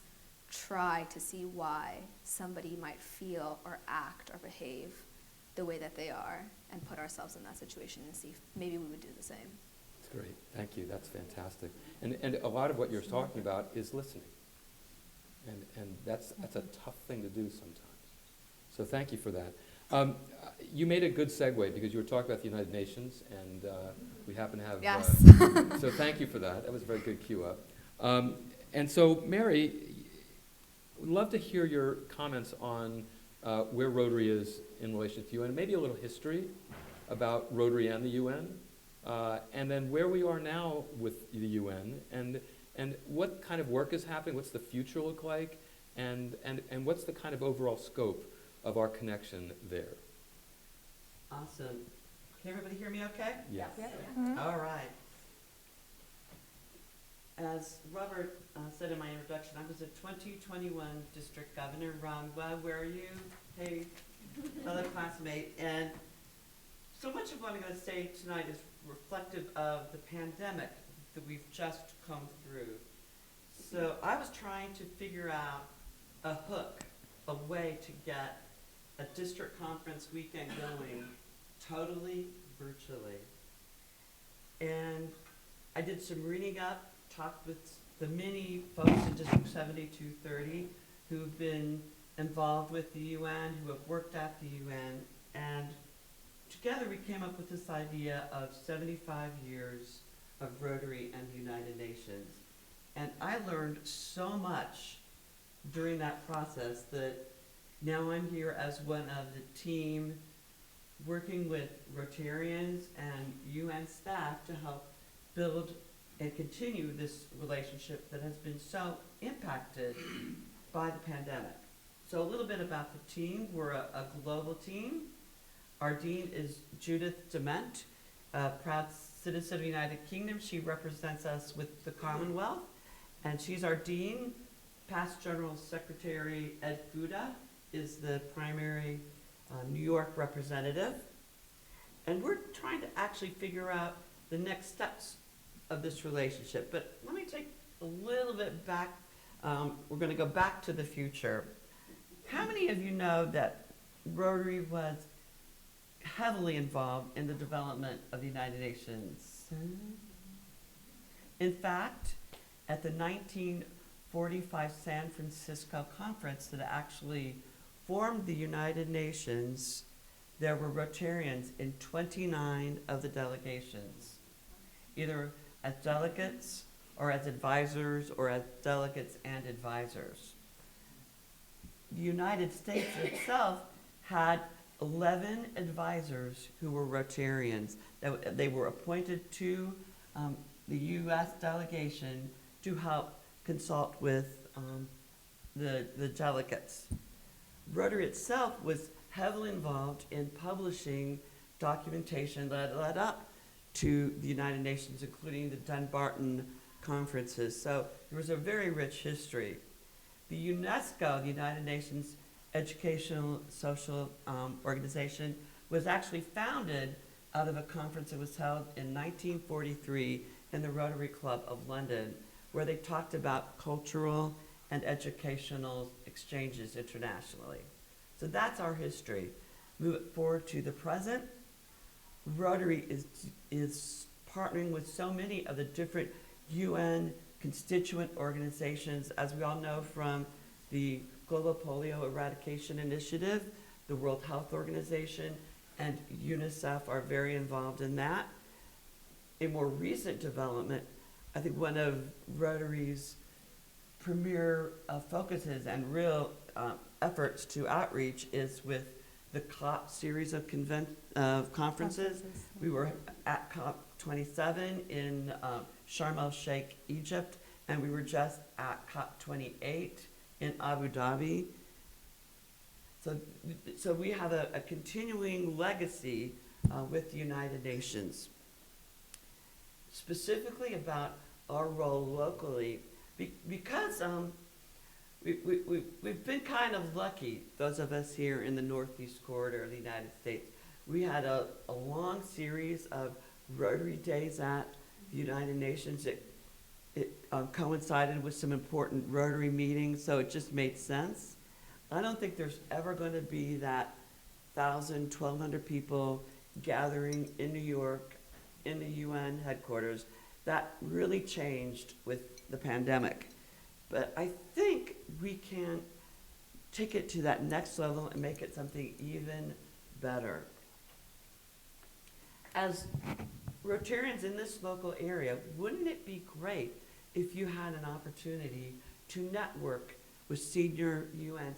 try to see why somebody might feel or act or behave the way that they are, and put ourselves in that situation and see if maybe we would do the same. That's great. Thank you. That's fantastic. And a lot of what you're talking about is listening. And that's a tough thing to do sometimes. So thank you for that. You made a good segue because you were talking about the United Nations, and we happen to have. Yes. So thank you for that. That was a very good cue up. And so, Mary, would love to hear your comments on where Rotary is in relation to the UN, maybe a little history about Rotary and the UN, and then where we are now with the UN, and what kind of work is happening, what's the future look like, and what's the kind of overall scope of our connection there. Awesome. Can everybody hear me okay? Yeah. All right. As Robert said in my introduction, I was a 2021 district governor. Well, where are you? Hey, fellow classmate. And so much of what I'm going to say tonight is reflective of the pandemic that we've just come through. So I was trying to figure out a hook, a way to get a district conference weekend going totally virtually. And I did some reading up, talked with the many folks in District 7230 who've been involved with the UN, who have worked at the UN, and together we came up with this idea of 75 years of Rotary and the United Nations. And I learned so much during that process that now I'm here as one of the team working with Rotarians and UN staff to help build and continue this relationship that has been so impacted by the pandemic. So a little bit about the team. We're a global team. Our dean is Judith Dement, a proud citizen of the United Kingdom. She represents us with the Commonwealth, and she's our dean. Past General Secretary Ed Fuda is the primary New York representative. And we're trying to actually figure out the next steps of this relationship. But let me take a little bit back. We're going to go back to the future. How many of you know that Rotary was heavily involved in the development of the United Nations? In fact, at the 1945 San Francisco conference that actually formed the United Nations, there were Rotarians in 29 of the delegations, either as delegates or as advisors or as delegates and advisors. The United States itself had 11 advisors who were Rotarians. They were appointed to the U.S. delegation to help consult with the delegates. Rotary itself was heavily involved in publishing documentation that led up to the United Nations, including the Dunbarton conferences. So there was a very rich history. The UNESCO, the United Nations Educational Social Organization, was actually founded out of a conference that was held in 1943 in the Rotary Club of London, where they talked about cultural and educational exchanges internationally. So that's our history. Move it forward to the present. Rotary is partnering with so many of the different UN constituent organizations, as we all know from the Global Polio Eradication Initiative, the World Health Organization, and UNICEF are very involved in that. A more recent development, I think one of Rotary's premier focuses and real efforts to outreach is with the COP series of conferences. We were at COP 27 in Sharm el-Sheikh, Egypt, and we were just at COP 28 in Abu Dhabi. So we have a continuing legacy with the United Nations. Specifically about our role locally, because we've been kind of lucky, those of us here in the Northeast Corridor of the United States. We had a long series of Rotary Days at the United Nations. It coincided with some important Rotary meetings, so it just made sense. I don't think there's ever going to be that 1,000, 1,200 people gathering in New York in the UN headquarters. That really changed with the pandemic. But I think we can take it to that next level and make it something even better. As Rotarians in this local area, wouldn't it be great if you had an opportunity to network with senior UN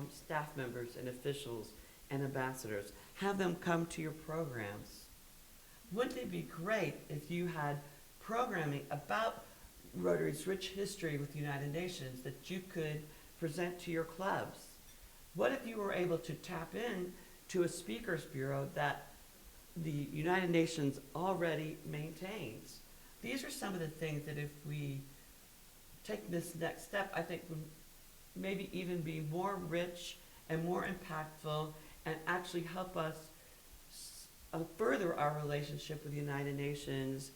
staff members and officials and ambassadors? Have them come to your programs. Wouldn't it be great if you had programming about Rotary's rich history with the United Nations that you could present to your clubs? What if you were able to tap in to a speakers bureau that the United Nations already maintains? These are some of the things that if we take this next step, I think would maybe even be more rich and more impactful and actually help us further our relationship with the United Nations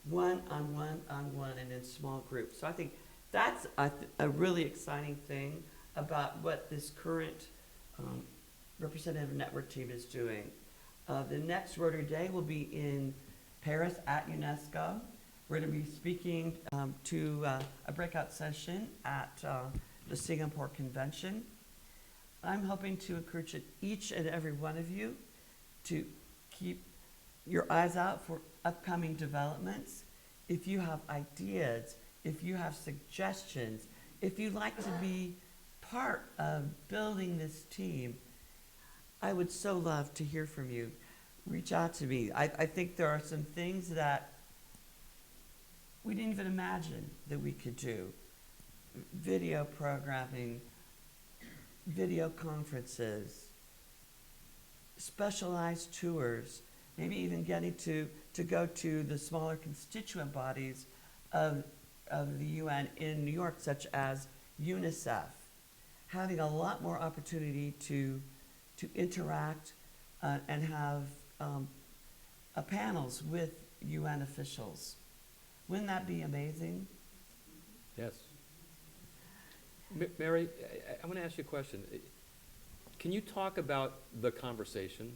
one-on-one and in small groups. So I think that's a really exciting thing about what this current representative network team is doing. The next Rotary Day will be in Paris at UNESCO. We're going to be speaking to a breakout session at the Singapore Convention. I'm hoping to encourage each and every one of you to keep your eyes out for upcoming developments. If you have ideas, if you have suggestions, if you'd like to be part of building this team, I would so love to hear from you. Reach out to me. I think there are some things that we didn't even imagine that we could do. Video programming, video conferences, specialized tours, maybe even getting to go to the smaller constituent bodies of the UN in New York, such as UNICEF, having a lot more opportunity to interact and have panels with UN officials. Wouldn't that be amazing? Yes. Mary, I want to ask you a question. Can you talk about the conversation?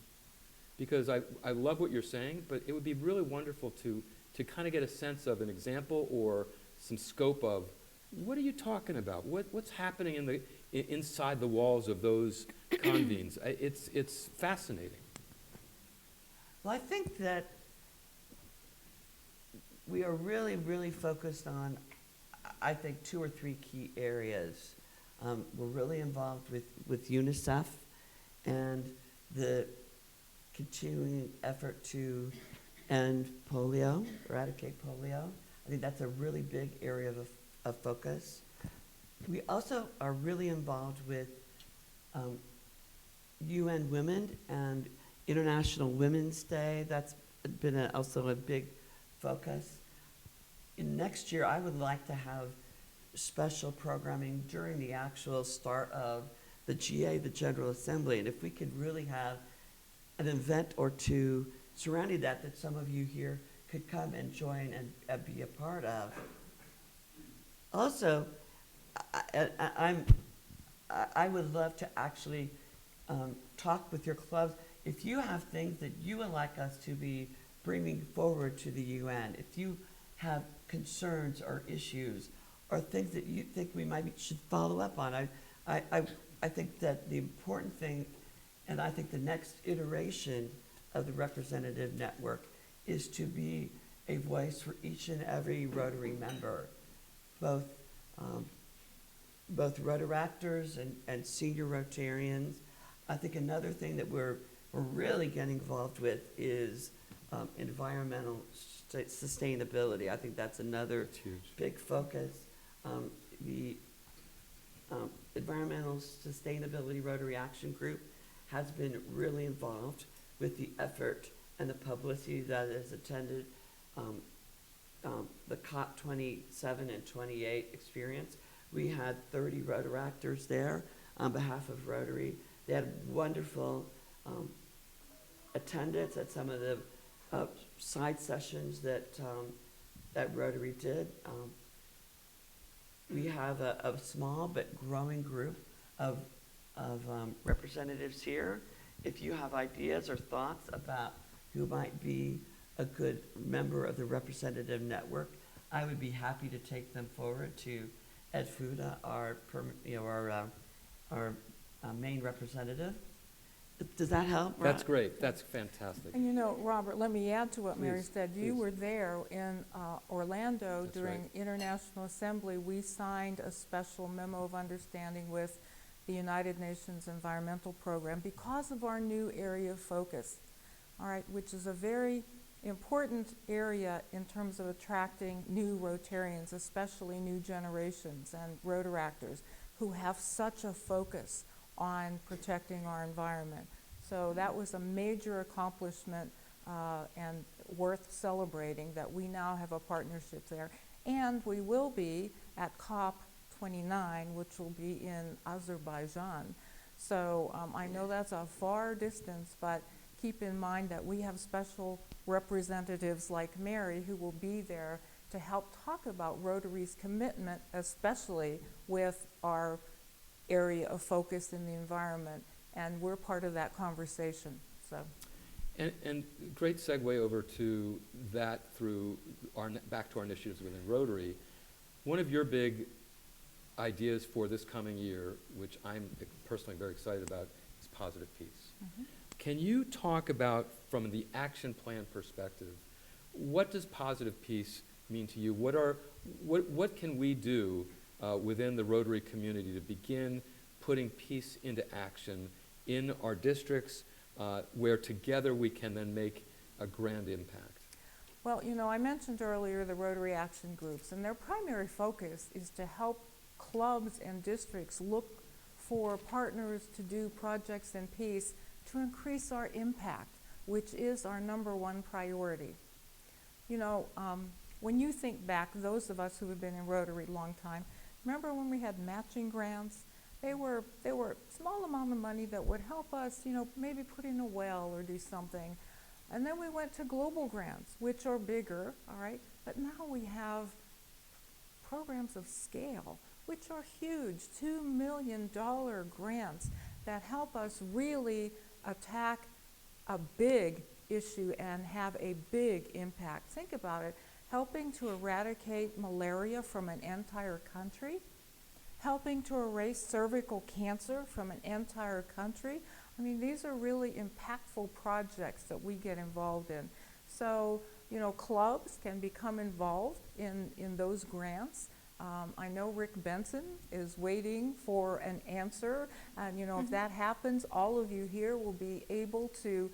Because I love what you're saying, but it would be really wonderful to kind of get a sense of an example or some scope of what are you talking about? What's happening inside the walls of those convenes? It's fascinating. Well, I think that we are really, really focused on, I think, 2 or 3 key areas. We're really involved with UNICEF and the continuing effort to end polio, eradicate polio. I think that's a really big area of focus. We also are really involved with UN Women and International Women's Day. That's been also a big focus. Next year, I would like to have special programming during the actual start of the GA, the General Assembly, and if we could really have an event or two surrounding that some of you here could come and join and be a part of. Also, I would love to actually talk with your clubs. If you have things that you would like us to be bringing forward to the UN, if you have concerns or issues or things that you think we should follow up on, I think that the important thing, and I think the next iteration of the representative network is to be a voice for each and every Rotary member, both Rotaractors and senior Rotarians. I think another thing that we're really getting involved with is environmental sustainability. I think that's another big focus. The Environmental Sustainability Rotary Action Group has been really involved with the effort and the publicity that has attended the COP 27 and 28 experience. We had 30 Rotaractors there on behalf of Rotary. They had wonderful attendance at some of the side sessions that Rotary did. We have a small but growing group of representatives here. If you have ideas or thoughts about who might be a good member of the representative network, I would be happy to take them forward to Ed Fuda, our Maine representative. Does that help? That's great. That's fantastic. And you know, Robert, let me add to what Mary Please, said. You please. were there in Orlando That's during right. International Assembly. We signed a special memo of understanding with the United Nations Environmental Program because of our new area of focus, all right, which is a very important area in terms of attracting new Rotarians, especially new generations and Rotaractors who have such a focus on protecting our environment. So that was a major accomplishment and worth celebrating that we now have a partnership there. And we will be at COP 29, which will be in Azerbaijan. So I know that's a far distance, but keep in mind that we have special representatives like Mary who will be there to help talk about Rotary's commitment, especially with our area of focus in the environment, and we're part of that conversation. So, And great segue over to that through back to our initiatives within Rotary. One of your big ideas for this coming year, which I'm personally very excited about, is positive peace. mm-hmm. Can you talk about, from the action plan perspective, what does positive peace mean to you? What can we do within the Rotary community to begin putting peace into action in our districts, where together we can then make a grand impact? Well, you know, I mentioned earlier the Rotary Action Groups, and their primary focus is to help clubs and districts look for partners to do projects in peace to increase our impact, which is our #1 priority. You know, when you think back, those of us who have been in Rotary a long time, remember when we had matching grants? They were a small amount of money that would help us, you know, maybe put in a well or do something. And then we went to global grants, which are bigger, all right? But now we have programs of scale, which are huge, $2 million grants that help us really attack a big issue and have a big impact. Think about it, helping to eradicate malaria from an entire country, helping to erase cervical cancer from an entire country. I mean, these are really impactful projects that we get involved in. So, you know, clubs can become involved in those grants. I know Rick Benson is waiting for an answer, and you know, if that happens, all of you here will be able to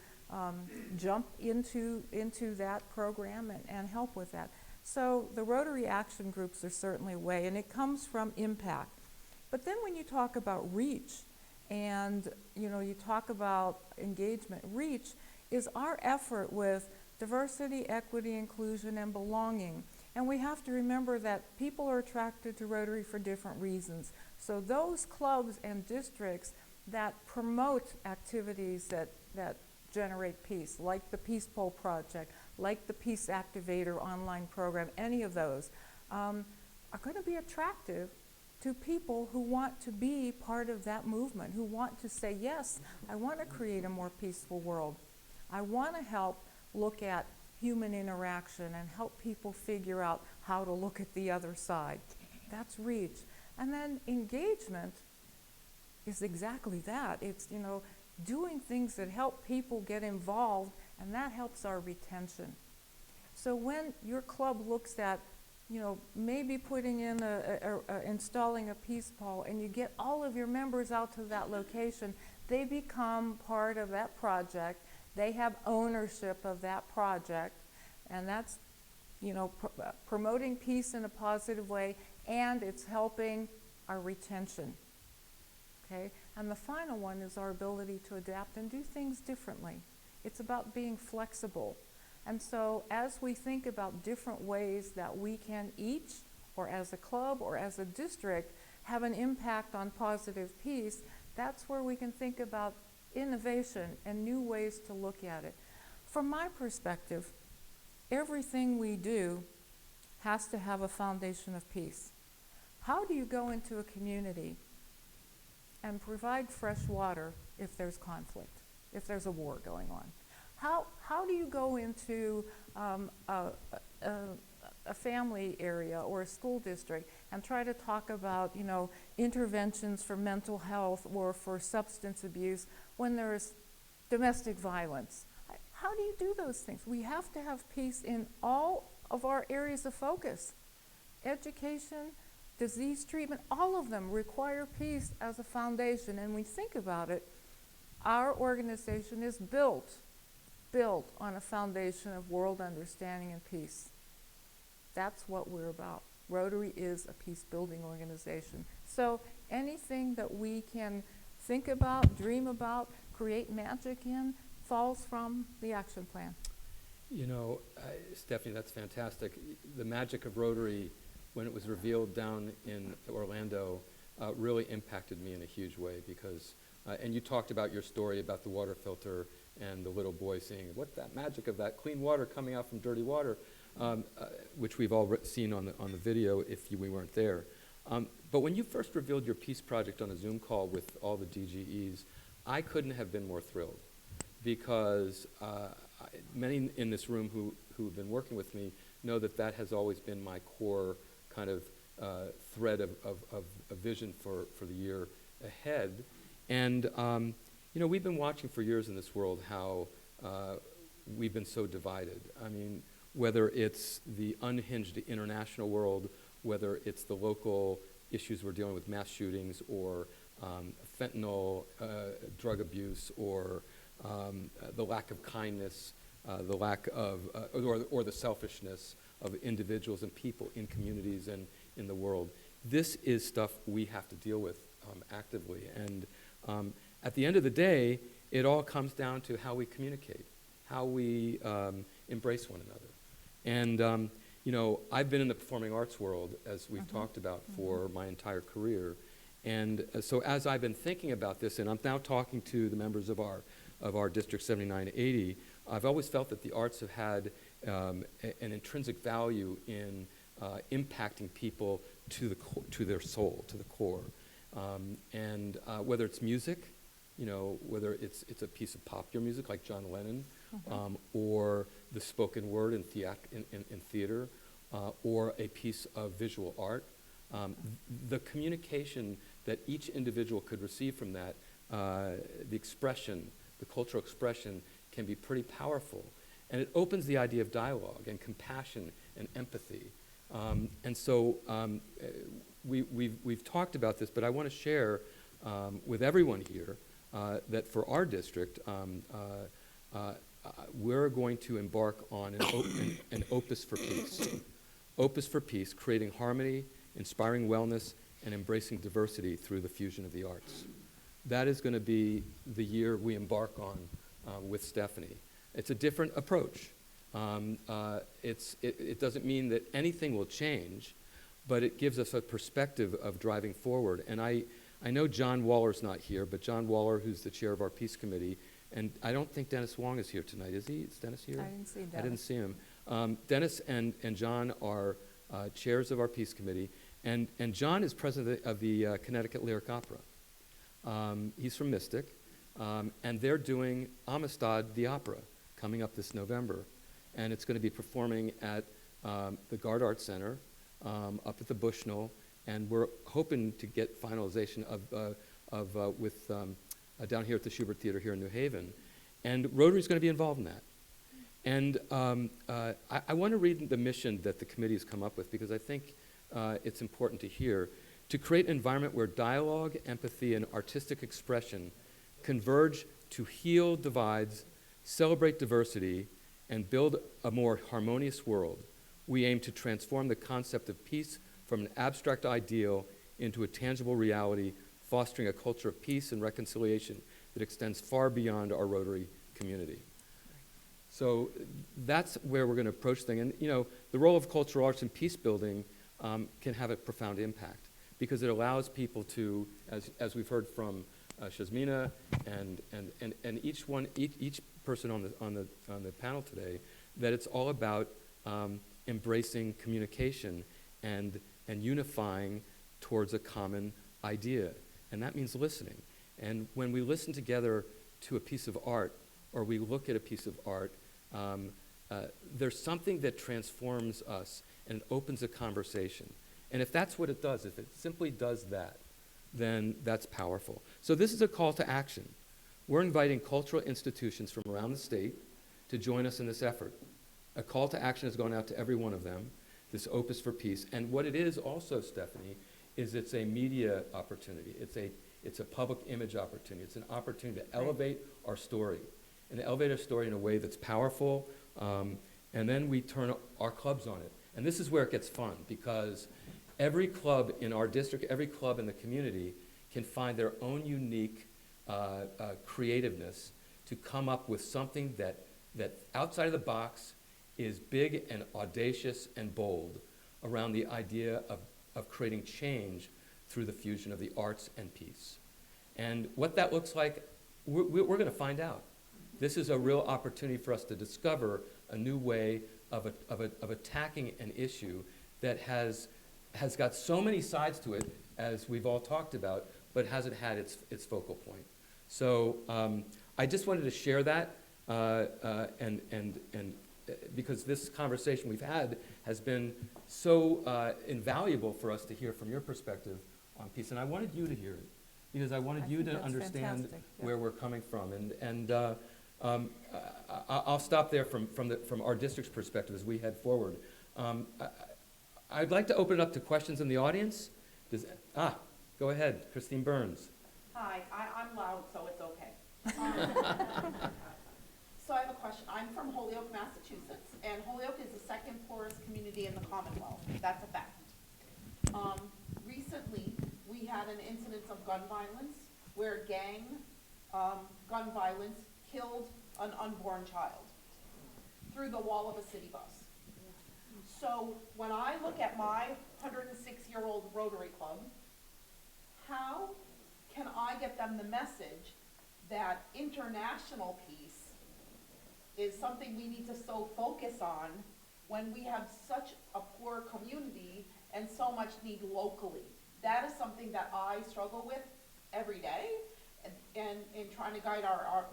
jump into that program and help with that. So the Rotary Action Groups are certainly a way, and it comes from impact. But then when you talk about reach, and you know, you talk about engagement, reach is our effort with diversity, equity, inclusion, and belonging. And we have to remember that people are attracted to Rotary for different reasons. So those clubs and districts that promote activities that generate peace, like the Peace Pole Project, like the Peace Activator online program, any of those, are going to be attractive to people who want to be part of that movement, who want to say, yes, I want to create a more peaceful world. I want to help look at human interaction and help people figure out how to look at the other side. That's reach. And then engagement is exactly that. It's, you know, doing things that help people get involved, and that helps our retention. So when your club looks at, you know, maybe putting in installing a peace pole, and you get all of your members out to that location, they become part of that project. They have ownership of that project, and that's, you know, promoting peace in a positive way, and it's helping our retention. Okay? And the final one is our ability to adapt and do things differently. It's about being flexible. And so as we think about different ways that we can each, or as a club or as a district, have an impact on positive peace, that's where we can think about innovation and new ways to look at it. From my perspective, everything we do has to have a foundation of peace. How do you go into a community and provide fresh water if there's conflict, if there's a war going on? How do you go into a family area or a school district and try to talk about, interventions for mental health or for substance abuse when there is domestic violence. How do you do those things? We have to have peace in all of our areas of focus. Education, disease treatment, all of them require peace as a foundation. And we think about it, our organization is built on a foundation of world understanding and peace. That's what we're about. Rotary is a peace-building organization. So anything that we can think about, dream about, create magic in, falls from the action plan. Stephanie, that's fantastic. The magic of Rotary, when it was revealed down in Orlando, really impacted me in a huge way because, and you talked about your story about the water filter and the little boy seeing what that magic of that clean water coming out from dirty water, which we've all seen on the video if we weren't there. But when you first revealed your peace project on a Zoom call with all the DGEs, I couldn't have been more thrilled because many in this room who've been working with me know that has always been my core kind of thread of a vision for the year ahead. And we've been watching for years in this world how we've been so divided. I mean, whether it's the unhinged international world, whether it's the local issues we're dealing with, mass shootings or fentanyl, drug abuse, or the lack of kindness, the lack of, or the selfishness of individuals and people in communities and in the world. This is stuff we have to deal with actively. And at the end of the day, it all comes down to how we communicate, how we embrace one another. And I've been in the performing arts world, as we've talked about, for my entire career. And so as I've been thinking about this, and I'm now talking to the members of our District 7980, I've always felt that the arts have had an intrinsic value in impacting people to their soul, to the core. And whether it's music, whether it's a piece of popular music like John Lennon, or the spoken word in theater, or a piece of visual art, the communication that each individual could receive from that, the expression, the cultural expression, can be pretty powerful. And it opens the idea of dialogue and compassion and empathy. And so we've talked about this, but I want to share with everyone here that for our district, we're going to embark on an opus for peace. Opus for peace, creating harmony, inspiring wellness, and embracing diversity through the fusion of the arts. That is going to be the year we embark on with Stephanie. It's a different approach. It doesn't mean that anything will change, but it gives us a perspective of driving forward. And I know John Waller's not here, but John Waller, who's the chair of our Peace Committee, and I don't think Dennis Wong is here tonight, is he? Is Dennis here? I didn't see Dennis. I didn't see him. Dennis and John are chairs of our Peace Committee, and John is president of the Connecticut Lyric Opera. He's from Mystic, and they're doing Amistad, the opera, coming up this November. And it's going to be performing at the Gard Arts Center, up at the Bushnell, and we're hoping to get finalization with down here at the Schubert Theater here in New Haven. And Rotary's going to be involved in that. And I want to read the mission that the committee has come up with, because I think it's important to hear. To create an environment where dialogue, empathy, and artistic expression converge to heal divides, celebrate diversity, and build a more harmonious world, we aim to transform the concept of peace from an abstract ideal into a tangible reality, fostering a culture of peace and reconciliation that extends far beyond our Rotary community. So that's where we're going to approach things. And the role of cultural arts in peace building can have a profound impact, because it allows people to, as we've heard from Shazmina and each person on the panel today, that it's all about embracing communication and unifying towards a common idea. And that means listening. And when we listen together to a piece of art, or we look at a piece of art, there's something that transforms us and it opens a conversation. And if that's what it does, if it simply does that, then that's powerful. So this is a call to action. We're inviting cultural institutions from around the state to join us in this effort. A call to action has gone out to every one of them, this Opus for Peace. And what it is also, Stephanie, is it's a media opportunity. It's a public image opportunity. It's an opportunity to elevate our story, and to elevate our story in a way that's powerful, and then we turn our clubs on it. And this is where it gets fun, because every club in our district, every club in the community can find their own unique creativeness to come up with something that outside of the box is big and audacious and bold around the idea of creating change through the fusion of the arts and peace. And what that looks like, we're going to find out. This is a real opportunity for us to discover a new way of attacking an issue that has got so many sides to it, as we've all talked about, but hasn't had its focal point. So I just wanted to share that, and because this conversation we've had has been so invaluable for us to hear from your perspective on peace. And I wanted you to hear it, because I wanted you to understand fantastic, yeah. where we're coming from. And I'll stop there from our district's perspective as we head forward. I'd like to open it up to questions in the audience. Go ahead, Christine Burns. Hi, I'm loud, so it's okay. So I have a question. I'm from Holyoke, Massachusetts, and Holyoke is the second poorest community in the Commonwealth. That's a fact. Recently, we had an incidence of gun violence where gang gun violence killed an unborn child through the wall of a city bus. So when I look at my 106-year-old Rotary Club, how can I get them the message that international peace is something we need to so focus on when we have such a poor community and so much need locally? That is something that I struggle with every day, and in trying to guide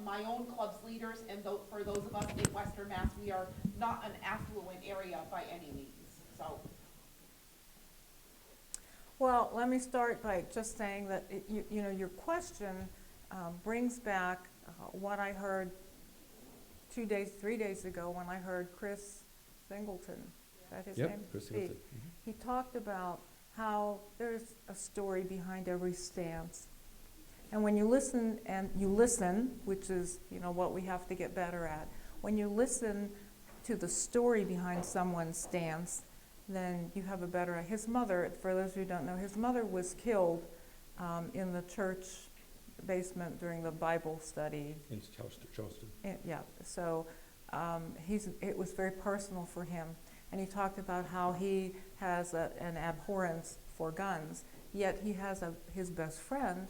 my own club's leaders, and for those of us in Western Mass, we are not an affluent area by any means. So. Well, let me start by just saying that your question brings back what I heard 3 days ago when I heard Chris Singleton. Is that his name? Chris speak. Singleton. He talked about how there's a story behind every stance. And when you listen, which is what we have to get better at, when you listen to the story behind someone's stance, then you have a better, his mother, for those who don't know, his mother was killed in the church basement during the Bible study. In Charleston. So it was very personal for him. And he talked about how he has an abhorrence for guns, yet he has his best friend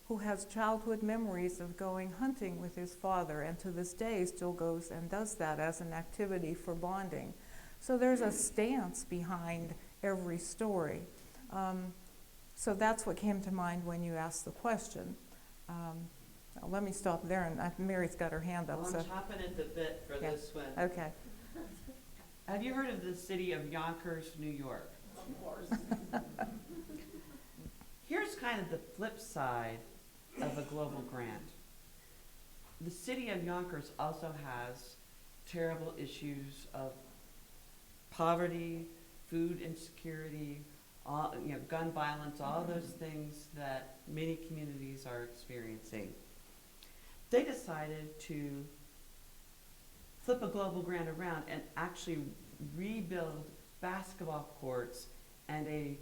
who has childhood memories of going hunting with his father, and to this day still goes and does that as an activity for bonding. So there's a stance behind every story. So that's what came to mind when you asked the question. Let me stop there, and Mary's got her hand up. Well, I'm chopping at the bit for this one. Okay. Have you heard of the city of Yonkers, New York? Of course. Here's kind of the flip side of a global grant. The city of Yonkers also has terrible issues of poverty, food insecurity, gun violence, all those things that many communities are experiencing. They decided to flip a global grant around and actually rebuild basketball courts and a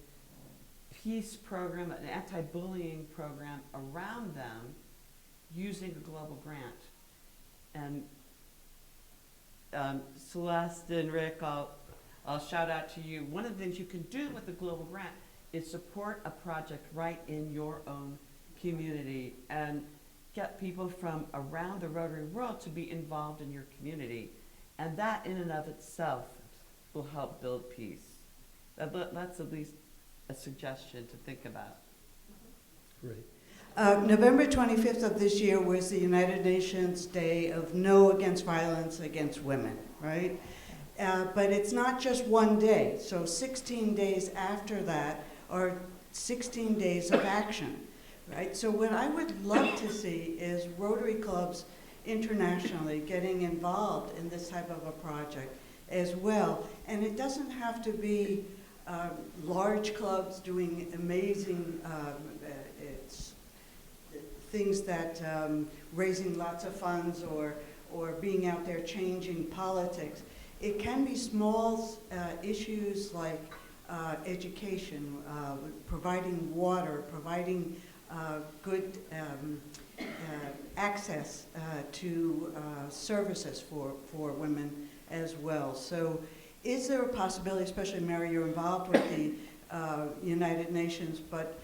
peace program, an anti-bullying program around them using a global grant. And Celeste and Rick, I'll shout out to you. One of the things you can do with a global grant is support a project right in your own community and get people from around the Rotary world to be involved in your community. And that in and of itself will help build peace. That's at least a suggestion to think about. Great. November 25th of this year was the United Nations Day of No Against Violence Against Women, right? But it's not just one day. So 16 days after that are 16 days of action, right? So what I would love to see is Rotary clubs internationally getting involved in this type of a project as well. And it doesn't have to be large clubs doing amazing things that raising lots of funds or being out there changing politics. It can be small issues like education, providing water, providing good access to services for women as well. So is there a possibility, especially Mary, you're involved with the United Nations, but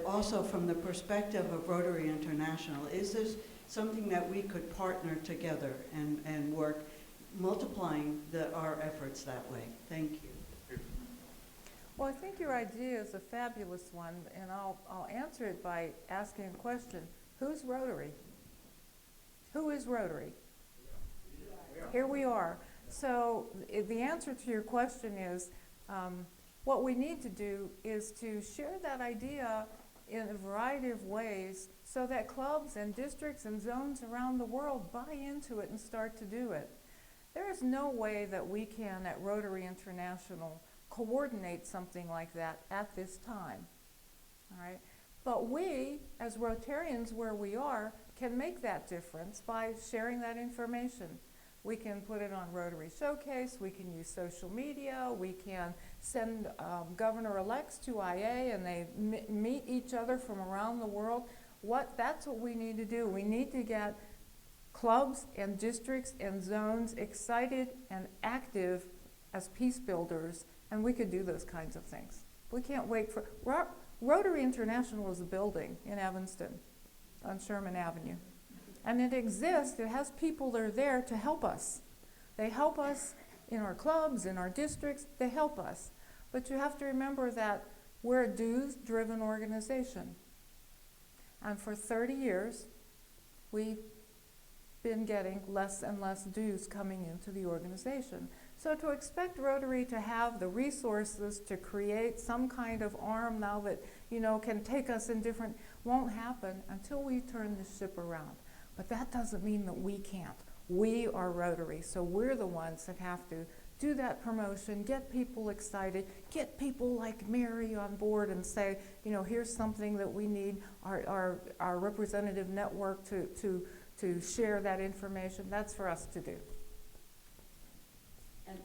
also from the perspective of Rotary International, is this something that we could partner together and work, multiplying our efforts that way? Thank you. Well, I think your idea is a fabulous one, and I'll answer it by asking a question. Who's Rotary? Who is Rotary? Here we are. So the answer to your question is, what we need to do is to share that idea in a variety of ways so that clubs and districts and zones around the world buy into it and start to do it. There is no way that we can, at Rotary International, coordinate something like that at this time, all right? But we, as Rotarians where we are, can make that difference by sharing that information. We can put it on Rotary Showcase, we can use social media, we can send governor-elects to IA and they meet each other from around the world. That's what we need to do. We need to get clubs and districts and zones excited and active as peace builders, and we could do those kinds of things. We can't wait for... Rotary International is a building in Evanston on Sherman Avenue. And it exists, it has people that are there to help us. They help us in our clubs, in our districts, they help us. But you have to remember that we're a dues-driven organization. And for 30 years, we've been getting less and less dues coming into the organization. So to expect Rotary to have the resources to create some kind of arm now that, can take us in different, won't happen until we turn the ship around. But that doesn't mean that we can't. We are Rotary, so we're the ones that have to do that promotion, get people excited, get people like Mary on board and say, here's something that we need our representative network to share that information. That's for us to do. And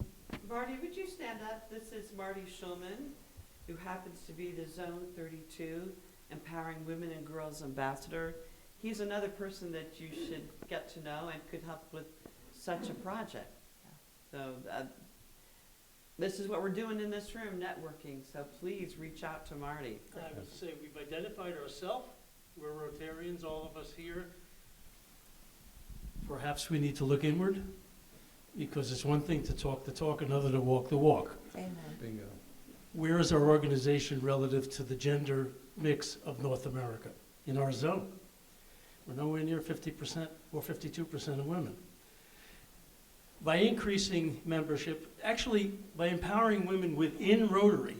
Marty, would you stand up? This is Marty Schulman, who happens to be the Zone 32 Empowering Women and Girls Ambassador. He's another person that you should get to know and could help with such a project. So this is what we're doing in this room, networking. So please reach out to Marty. I would say we've identified ourselves. We're Rotarians, all of us here. Perhaps we need to look inward, because it's one thing to talk the talk, another to walk the walk. Amen. Bingo. Where is our organization relative to the gender mix of North America in our zone? We're nowhere near 50% or 52% of women. By increasing membership, actually by empowering women within Rotary,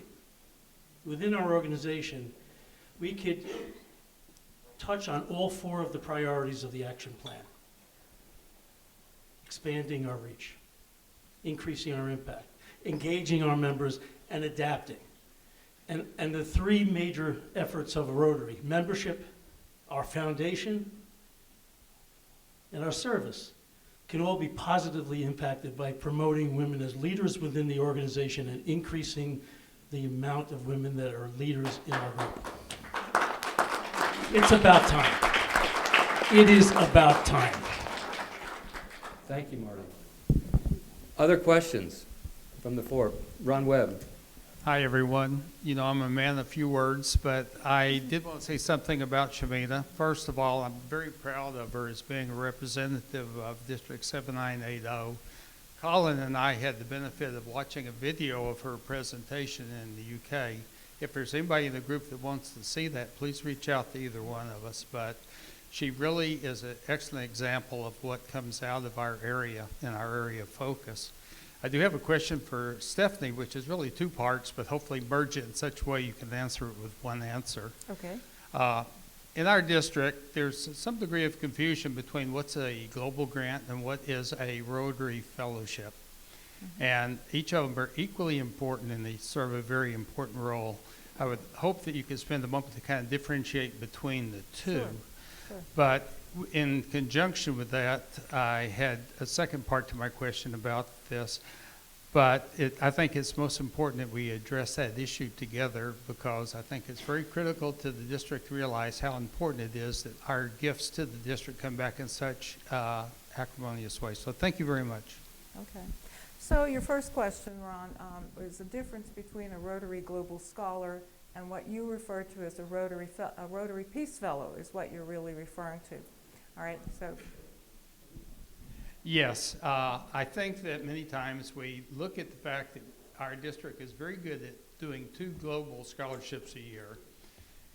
within our organization, we could touch on all 4 of the priorities of the action plan. Expanding our reach, increasing our impact, engaging our members, and adapting. And the 3 major efforts of Rotary: membership, our foundation, and our service, can all be positively impacted by promoting women as leaders within the organization and increasing the amount of women that are leaders in our group. It's about time. It is about time. Thank you, Marty. Other questions from the floor? Ron Webb. Hi, everyone. I'm a man of few words, but I did want to say something about Shamina. First of all, I'm very proud of her as being a representative of District 7980. Colin and I had the benefit of watching a video of her presentation in the UK. If there's anybody in the group that wants to see that, please reach out to either one of us. But she really is an excellent example of what comes out of our area and our area of focus. I do have a question for Stephanie, which is really two parts, but hopefully merge it in such a way you can answer it with one answer. Okay. In our district, there's some degree of confusion between what's a global grant and what is a Rotary Fellowship. And each of them are equally important and they serve a very important role. I would hope that you could spend a moment to kind of differentiate between the two. Sure. But in conjunction with that, I had a second part to my question about this. But I think it's most important that we address that issue together, because I think it's very critical to the district to realize how important it is that our gifts to the district come back in such acrimonious ways. So thank you very much. Okay. So your first question, Ron, is the difference between a Rotary Global Scholar and what you refer to as a Rotary Peace Fellow is what you're really referring to. All right, so. Yes, I think that many times we look at the fact that our district is very good at doing 2 global scholarships a year.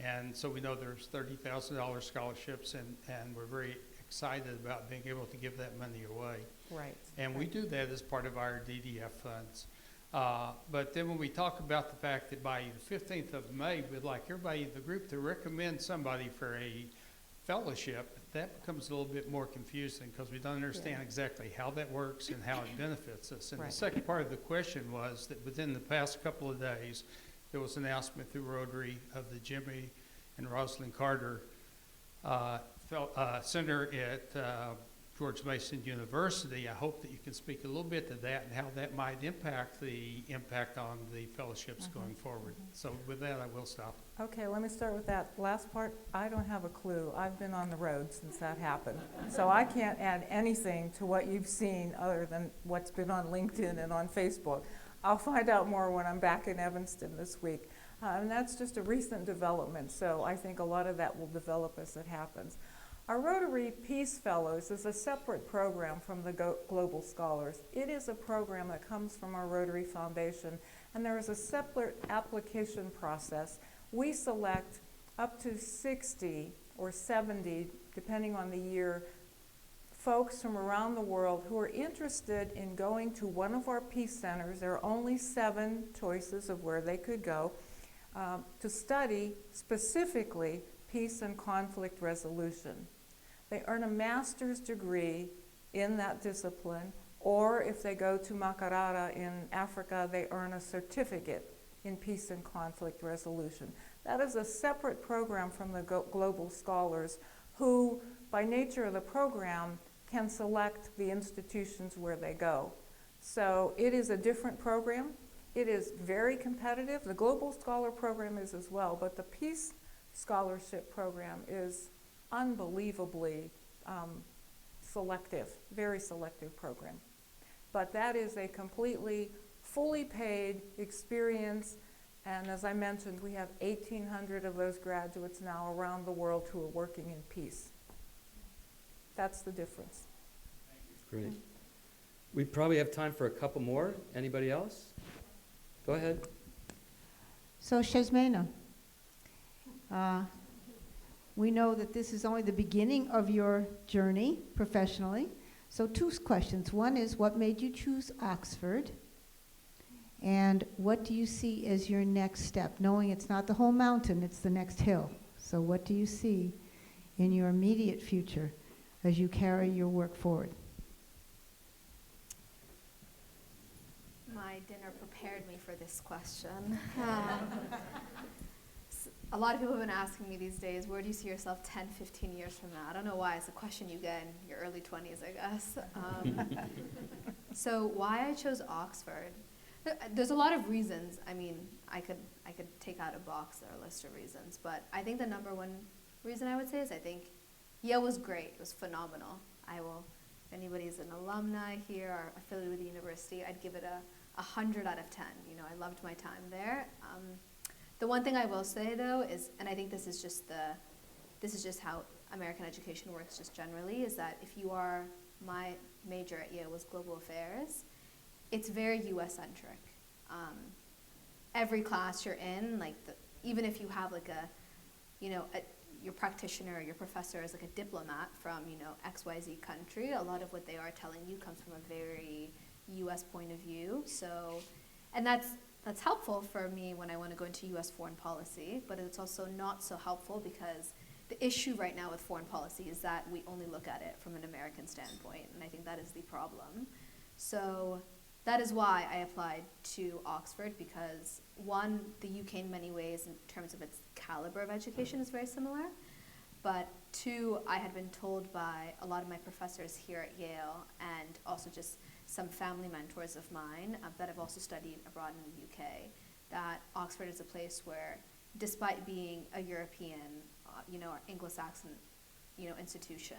And so we know there's $30,000 scholarships, and we're very excited about being able to give that money away. Right. And we do that as part of our DDF funds. But then when we talk about the fact that by the 15th of May, we'd like everybody in the group to recommend somebody for a fellowship, that becomes a little bit more confusing because we don't understand exactly how that works and how it benefits us. And Right. the second part of the question was that within the past couple of days, there was an announcement through Rotary of the Jimmy and Rosalind Carter Center at George Mason University. I hope that you can speak a little bit to that and how that might impact on the fellowships going forward. So with that, I will stop. Okay, let me start with that last part. I don't have a clue. I've been on the road since that happened. So I can't add anything to what you've seen other than what's been on LinkedIn and on Facebook. I'll find out more when I'm back in Evanston this week. And that's just a recent development, so I think a lot of that will develop as it happens. Our Rotary Peace Fellows is a separate program from the Global Scholars. It is a program that comes from our Rotary Foundation, and there is a separate application process. We select up to 60 or 70, depending on the year, folks from around the world who are interested in going to one of our peace centers. There are only 7 choices of where they could go to study specifically peace and conflict resolution. They earn a master's degree in that discipline, or if they go to Makarara in Africa, they earn a certificate in peace and conflict resolution. That is a separate program from the Global Scholars, who, by nature of the program, can select the institutions where they go. So it is a different program. It is very competitive. The Global Scholar program is as well, but the Peace Scholarship program is unbelievably selective, very selective program. But that is a completely fully paid experience, and as I mentioned, we have 1,800 of those graduates now around the world who are working in peace. That's the difference. Great. We probably have time for a couple more. Anybody else? Go ahead. So, Shazmena, we know that this is only the beginning of your journey professionally. So 2 questions. One is, what made you choose Oxford? And what do you see as your next step? Knowing it's not the whole mountain, it's the next hill. So what do you see in your immediate future as you carry your work forward? My dinner prepared me for this question. A lot of people have been asking me these days, where do you see yourself 10, 15 years from now? I don't know why. It's a question you get in your early 20s, I guess. So why I chose Oxford? There's a lot of reasons. I mean, I could take out a box or a list of reasons, but I think the number one reason I would say is I think Yale was great. It was phenomenal. If anybody's an alumni here or affiliated with the university, I'd give it a 100 out of 10. You know, I loved my time there. The one thing I will say though is, and I think this is just how American education works just generally, is that if you are, my major at Yale was global affairs, it's very US-centric. Every class you're in, like even if you have like your practitioner or your professor is like a diplomat from, XYZ country, a lot of what they are telling you comes from a very U.S. point of view. So, and that's helpful for me when I want to go into U.S. foreign policy, but it's also not so helpful because the issue right now with foreign policy is that we only look at it from an American standpoint, and I think that is the problem. So that is why I applied to Oxford, because one, the UK in many ways in terms of its caliber of education is very similar, but two, I had been told by a lot of my professors here at Yale and also just some family mentors of mine that have also studied abroad in the UK, that Oxford is a place where, despite being a European, or Anglo-Saxon, institution,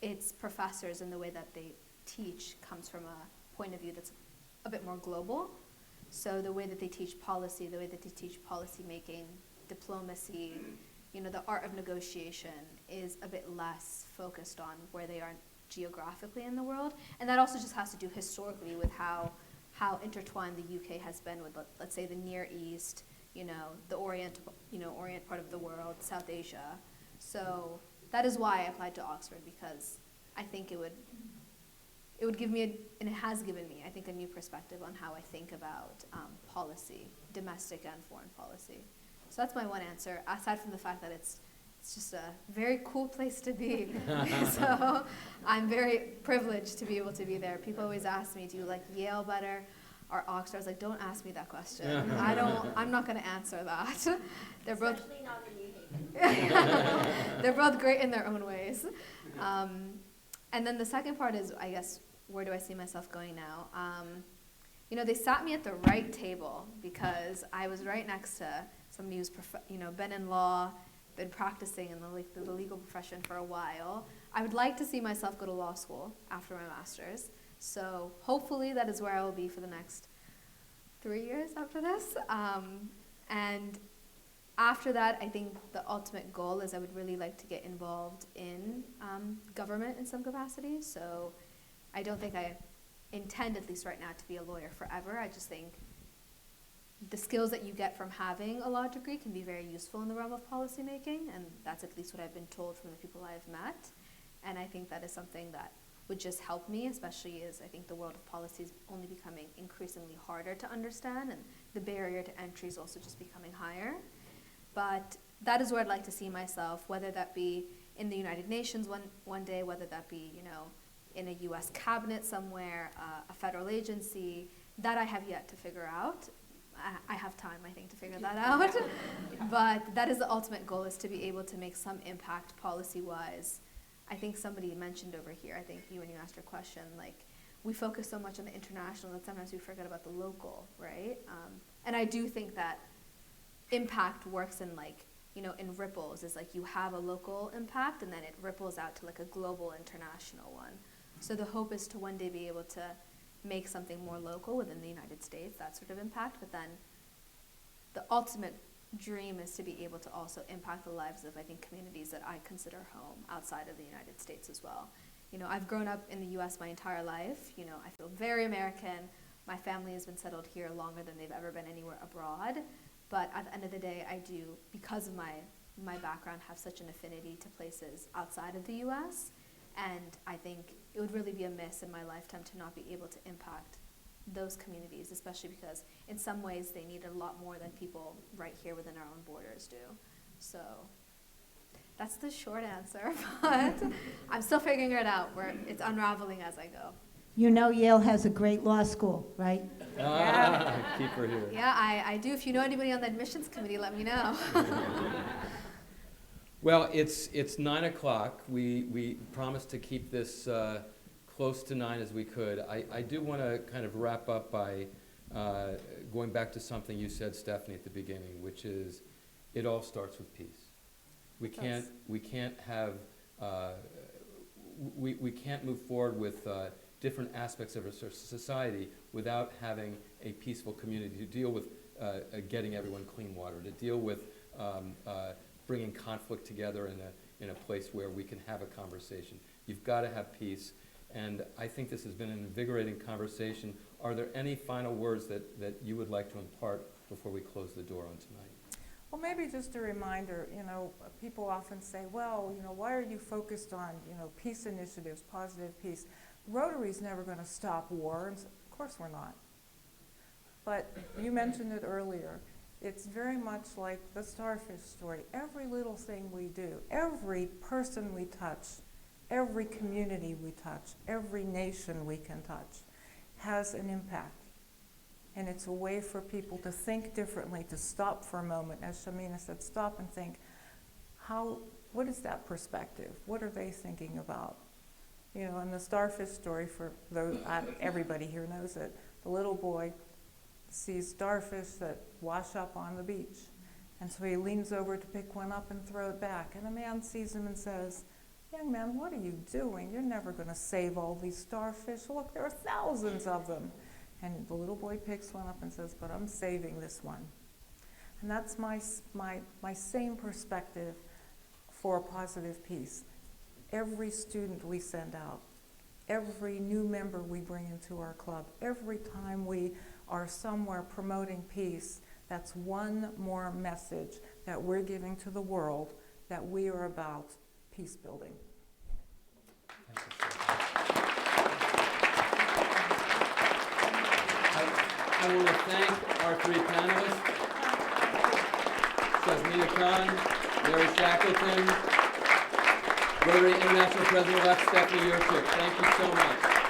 its professors and the way that they teach comes from a point of view that's a bit more global. So the way that they teach policy, the way that they teach policy making, diplomacy, the art of negotiation is a bit less focused on where they are geographically in the world. And that also just has to do historically with how intertwined the UK has been with, let's say, the Near East, the Orient part of the world, South Asia. So that is why I applied to Oxford, because I think it would give me, and it has given me, I think, a new perspective on how I think about policy, domestic and foreign policy. So that's my one answer, aside from the fact that it's just a very cool place to be. So I'm very privileged to be able to be there. People always ask me, do you like Yale better or Oxford? I was like, don't ask me that question. I'm not going to answer that. They're both, Especially not in New Haven. they're both great in their own ways. And then the second part is, I guess, where do I see myself going now? They sat me at the right table because I was right next to somebody who's been in law, been practicing in the legal profession for a while. I would like to see myself go to law school after my master's. So hopefully that is where I will be for the next 3 years after this. And after that, I think the ultimate goal is I would really like to get involved in government in some capacity. So I don't think I intend, at least right now, to be a lawyer forever. I just think the skills that you get from having a law degree can be very useful in the realm of policymaking, and that's at least what I've been told from the people I've met. And I think that is something that would just help me, especially as I think the world of policy is only becoming increasingly harder to understand, and the barrier to entry is also just becoming higher. But that is where I'd like to see myself, whether that be in the United Nations one day, whether that be, in a US cabinet somewhere, a federal agency. That I have yet to figure out. I have time, I think, to figure that out. But that is the ultimate goal, is to be able to make some impact policy-wise. I think somebody mentioned over here, I think you, when you asked your question, we focus so much on the international that sometimes we forget about the local, right? And I do think that impact works in in ripples. Is you have a local impact and then it ripples out to a global international one. So the hope is to one day be able to make something more local within the United States, that sort of impact, but then the ultimate dream is to be able to also impact the lives of, I think, communities that I consider home outside of the United States as well. I've grown up in the US my entire life. I feel very American. My family has been settled here longer than they've ever been anywhere abroad. But at the end of the day, I do, because of my background, have such an affinity to places outside of the US. And I think it would really be a miss in my lifetime to not be able to impact those communities, especially because in some ways they need a lot more than people right here within our own borders do. So that's the short answer, but I'm still figuring it out. It's unraveling as I go. Yale has a great law school, right? Keep her here. Yeah, I do. If you know anybody on the admissions committee, let me know. Well, it's 9 o'clock. We promised to keep this close to 9 as we could. I do want to kind of wrap up by going back to something you said, Stephanie, at the beginning, which is it all starts with peace. We can't move forward with different aspects of our society without having a peaceful community to deal with getting everyone clean water, to deal with bringing conflict together in a place where we can have a conversation. You've got to have peace, and I think this has been an invigorating conversation. Are there any final words that you would like to impart before we close the door on tonight? Well, maybe just a reminder, people often say, well, why are you focused on, peace initiatives, positive peace? Rotary's never going to stop war. Of course we're not. But you mentioned it earlier. It's very much like the starfish story. Every little thing we do, every person we touch, every community we touch, every nation we can touch has an impact. And it's a way for people to think differently, to stop for a moment. As Shamina said, stop and think, what is that perspective? What are they thinking about? You know, and the starfish story, for those, everybody here knows it. The little boy sees starfish that wash up on the beach. And so he leans over to pick one up and throw it back. And a man sees him and says, "Young man, what are you doing? You're never going to save all these starfish. Look, there are thousands of them." And the little boy picks one up and says, "But I'm saving this one." And that's my same perspective for a positive peace. Every student we send out, every new member we bring into our club, every time we are somewhere promoting peace, that's one more message that we're giving to the world that we are about peace building. I want to thank our three panelists, Shazmina Khan, Mary Shackleton, Rotary International President-elect Stephanie Urchick. Thank you so much.